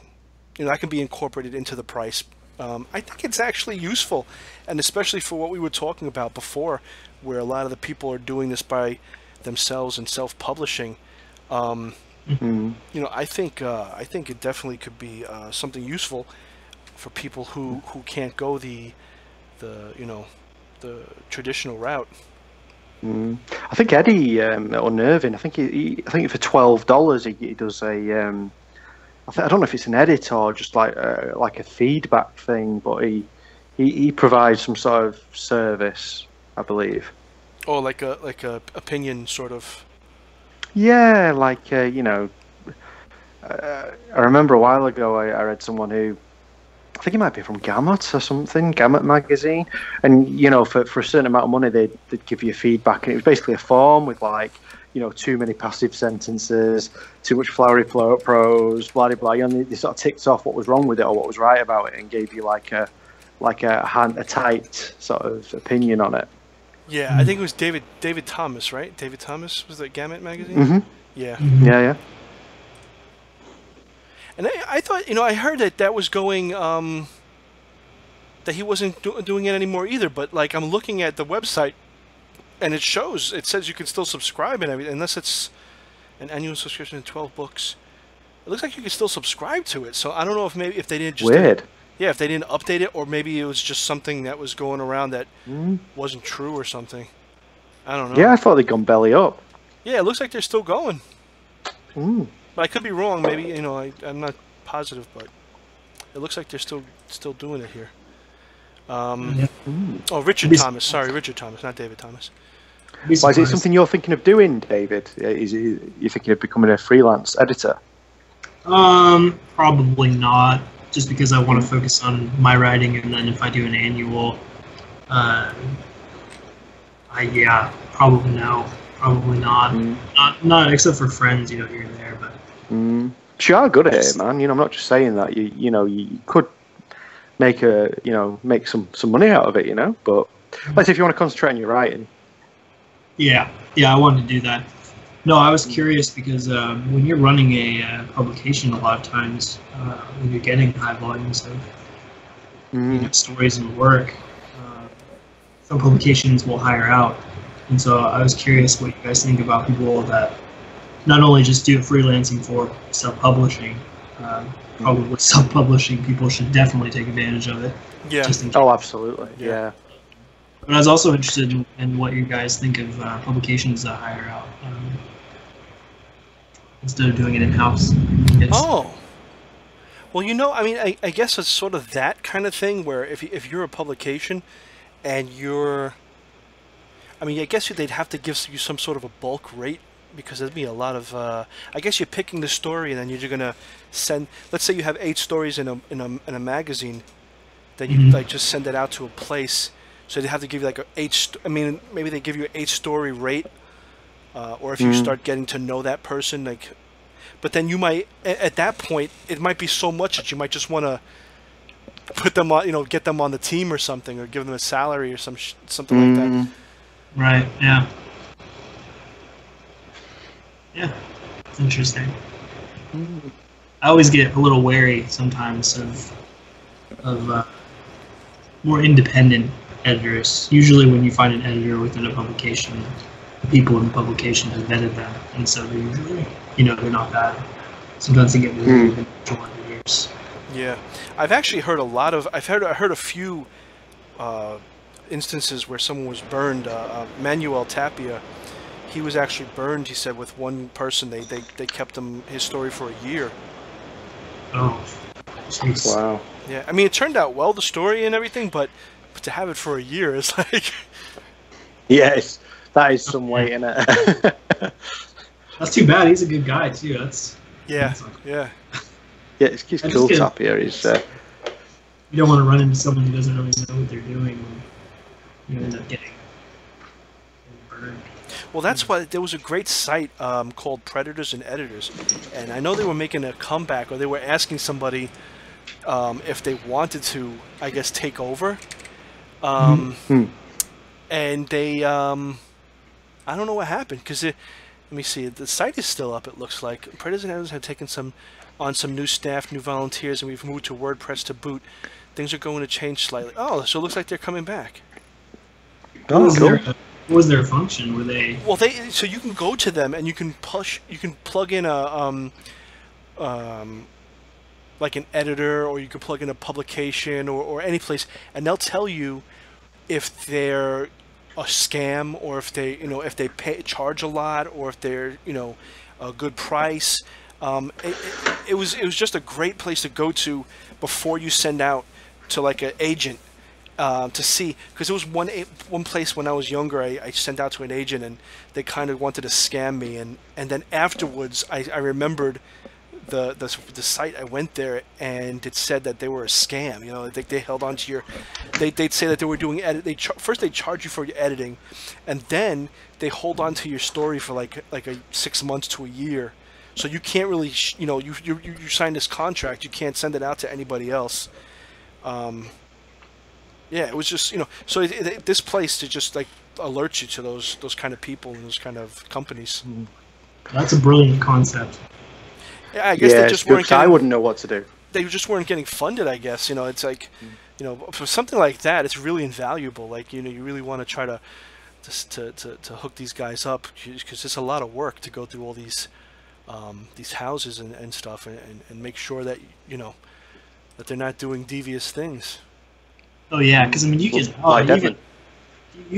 you know, that can be incorporated into the price. I think it's actually useful, and especially for what we were talking about before, where a lot of the people are doing this by themselves and self-publishing. You know, I think it definitely could be something useful for people who can't go the you know, the traditional route. I think Eddie or Nervin, I think for $12 he does a. I don't know if it's an edit or just like a feedback thing, but he provides some sort of service, I believe. Oh, like a opinion sort of. Yeah, like you know, I remember a while ago I read someone who, I think it might be from Gamut or something, Gamut magazine, and you know, for a certain amount of money they'd give you feedback, and it was basically a form with like, you know, too many passive sentences, too much flowery prose, blah blah blah. You know, they sort of ticked off what was wrong with it or what was right about it, and gave you like a tight sort of opinion on it. Yeah, I think it was David Thomas, right? David Thomas was that Gamut magazine. Yeah. Yeah. And I thought, you know, I heard that was going, that he wasn't doing it anymore either. But like, I'm looking at the website, and it says you can still subscribe and everything, unless it's an annual subscription to 12 books. It looks like you can still subscribe to it. So I don't know if they didn't just weird. Yeah, if they didn't update it, or maybe it was just something that was going around that wasn't true or something. I don't know. Yeah, I thought they'd gone belly up. Yeah, it looks like they're still going. But I could be wrong. Maybe, you know, I'm not positive, but it looks like they're still doing it here. Oh, Richard Thomas. Sorry, Richard Thomas, not David Thomas. Why, is it something you're thinking of doing, David? You thinking of becoming a freelance editor? Probably not. Just because I want to focus on my writing, and then if I do an annual, probably no, probably not. Not except for friends, you know, here and there. But you are good at it, man. You know, I'm not just saying that. You know, you could make some money out of it, you know. But let's say if you want to concentrate on your writing. Yeah, I wanted to do that. No, I was curious because when you're running a publication, a lot of times when you're getting high volumes of you know, stories and work, some publications will hire out. And so I was curious what you guys think about people that not only just do freelancing for self-publishing, probably self-publishing people should definitely take advantage of it. Yeah. Oh, absolutely. Yeah. But I was also interested in what you guys think of publications that hire out. Instead of doing it in-house. Oh. Well, you know, I mean, I guess it's sort of that kind of thing where if you're a publication and you're... I mean, I guess they'd have to give you some sort of a bulk rate, because there'd be a lot of... I guess you're picking the story, and then you're going to send... Let's say you have 8 stories in a magazine, then you like just send it out to a place. So they have to give you like maybe they give you an 8-story rate. Or if you start getting to know that person, like, but then you might, at that point, it might be so much that you might just want to put them on, you know, get them on the team or something, or give them a salary or something like that. Right. Yeah. Yeah. It's interesting. I always get a little wary sometimes of more independent editors. Usually when you find an editor within a publication, the people in the publication have vetted them, and so they're usually, they're not bad. Sometimes they get really individual editors. Yeah, I've actually heard I've heard a few instances where someone was burned. Manuel Tapia, he was actually burned. He said with one person, they kept him his story for a year. Oh, jeez. Wow. Yeah, I mean it turned out well, the story and everything, but to have it for a year is like. Yes, that is some weight in it. That's too bad. He's a good guy too. Yeah. Yeah, it's cool. Tapia is. You don't want to run into someone who doesn't really know what they're doing, and you end up getting burned. Well, that's why there was a great site called Predators and Editors, and I know they were making a comeback, or they were asking somebody if they wanted to, I guess, take over. And they, I don't know what happened, because let me see, the site is still up, it looks like. Predators and Editors have taken on some new staff, new volunteers, and we've moved to WordPress to boot. Things are going to change slightly. Oh, so it looks like they're coming back. Oh, cool. What was their function? Were they? Well, so you can go to them and you can plug in a like an editor, or you can plug in a publication or any place, and they'll tell you if they're a scam, or if they if they charge a lot, or if they're a good price. It was just a great place to go to before you send out to like an agent to see, because there was one place when I was younger I sent out to an agent and they kind of wanted to scam me, and then afterwards I remembered the site. I went there and it said that they were a scam. They held on to your. They'd say that they were doing first they charge you for your editing, and then they hold on to your story for like 6 months to a year. So you can't really, you sign this contract. You can't send it out to anybody else. Yeah, it was just, so this place to just like alert you to those kind of people and those kind of companies. That's a brilliant concept. Yeah, I guess they just weren't. I wouldn't know what to do. They just weren't getting funded, I guess. It's like, for something like that, it's really invaluable. Like, you really want to try to hook these guys up, because it's a lot of work to go through all these houses and stuff, and make sure that that they're not doing devious things. Oh yeah, because I mean you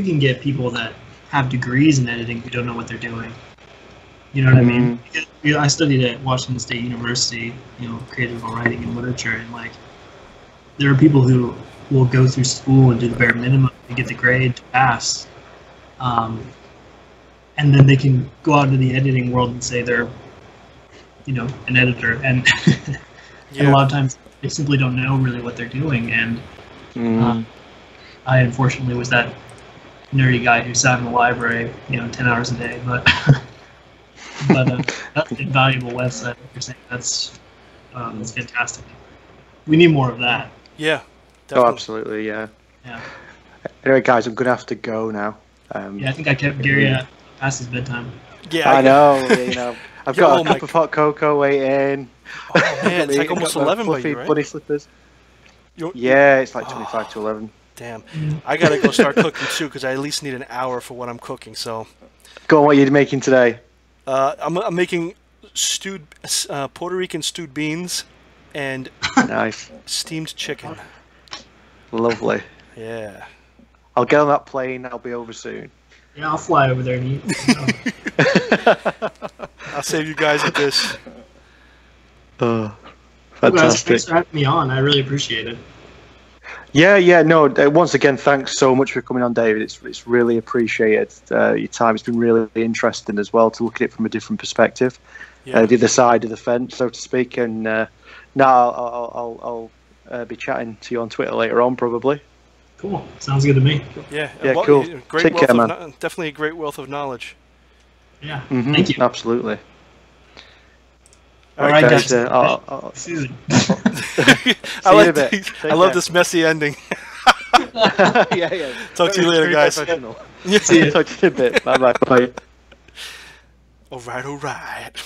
can get people that have degrees in editing who don't know what they're doing. You know what I mean? I studied at Washington State University, creative writing and literature, and like there are people who will go through school and do the bare minimum to get the grade to pass, and then they can go out into the editing world and say they're an editor, and, and a lot of times they simply don't know really what they're doing. And I unfortunately was that nerdy guy who sat in the library 10 hours a day, but that's an invaluable website. Like you're saying, that's fantastic. We need more of that. Yeah, definitely. Oh, absolutely, yeah. Yeah. Anyway, guys, I'm gonna have to go now. Yeah, I think I kept Gary past his bedtime. Yeah, I know. I've got a cup of hot cocoa waiting. Oh man, it's like almost 11 by you, right? Bunny slippers. Yeah, it's like 25 to 11. Damn, I gotta go start cooking too, because I at least need an hour for what I'm cooking. So, go on, what are you making today? I'm making stewed Puerto Rican stewed beans and nice steamed chicken. Lovely. Yeah. I'll get on that plane. I'll be over soon. Yeah, I'll fly over there and eat. I'll save you guys a dish. Oh, Well, guys, fantastic. thanks for having me on. I really appreciate it. Yeah, no, once again, thanks so much for coming on, David. It's really appreciated. Your time. It's been really interesting as well to look at it from a different perspective, the other side of the fence, so to speak. And now I'll be chatting to you on Twitter later on, probably. Cool. Sounds good to me. Yeah, cool. Great Take wealth care, of man. definitely a great wealth of knowledge. Yeah. Mm-hmm. Thank you. Absolutely. All right, guys. I'll Soon. I like I love this messy ending. yeah. Talk to you later, guys. See you. Talk to you in a bit. Bye. All right.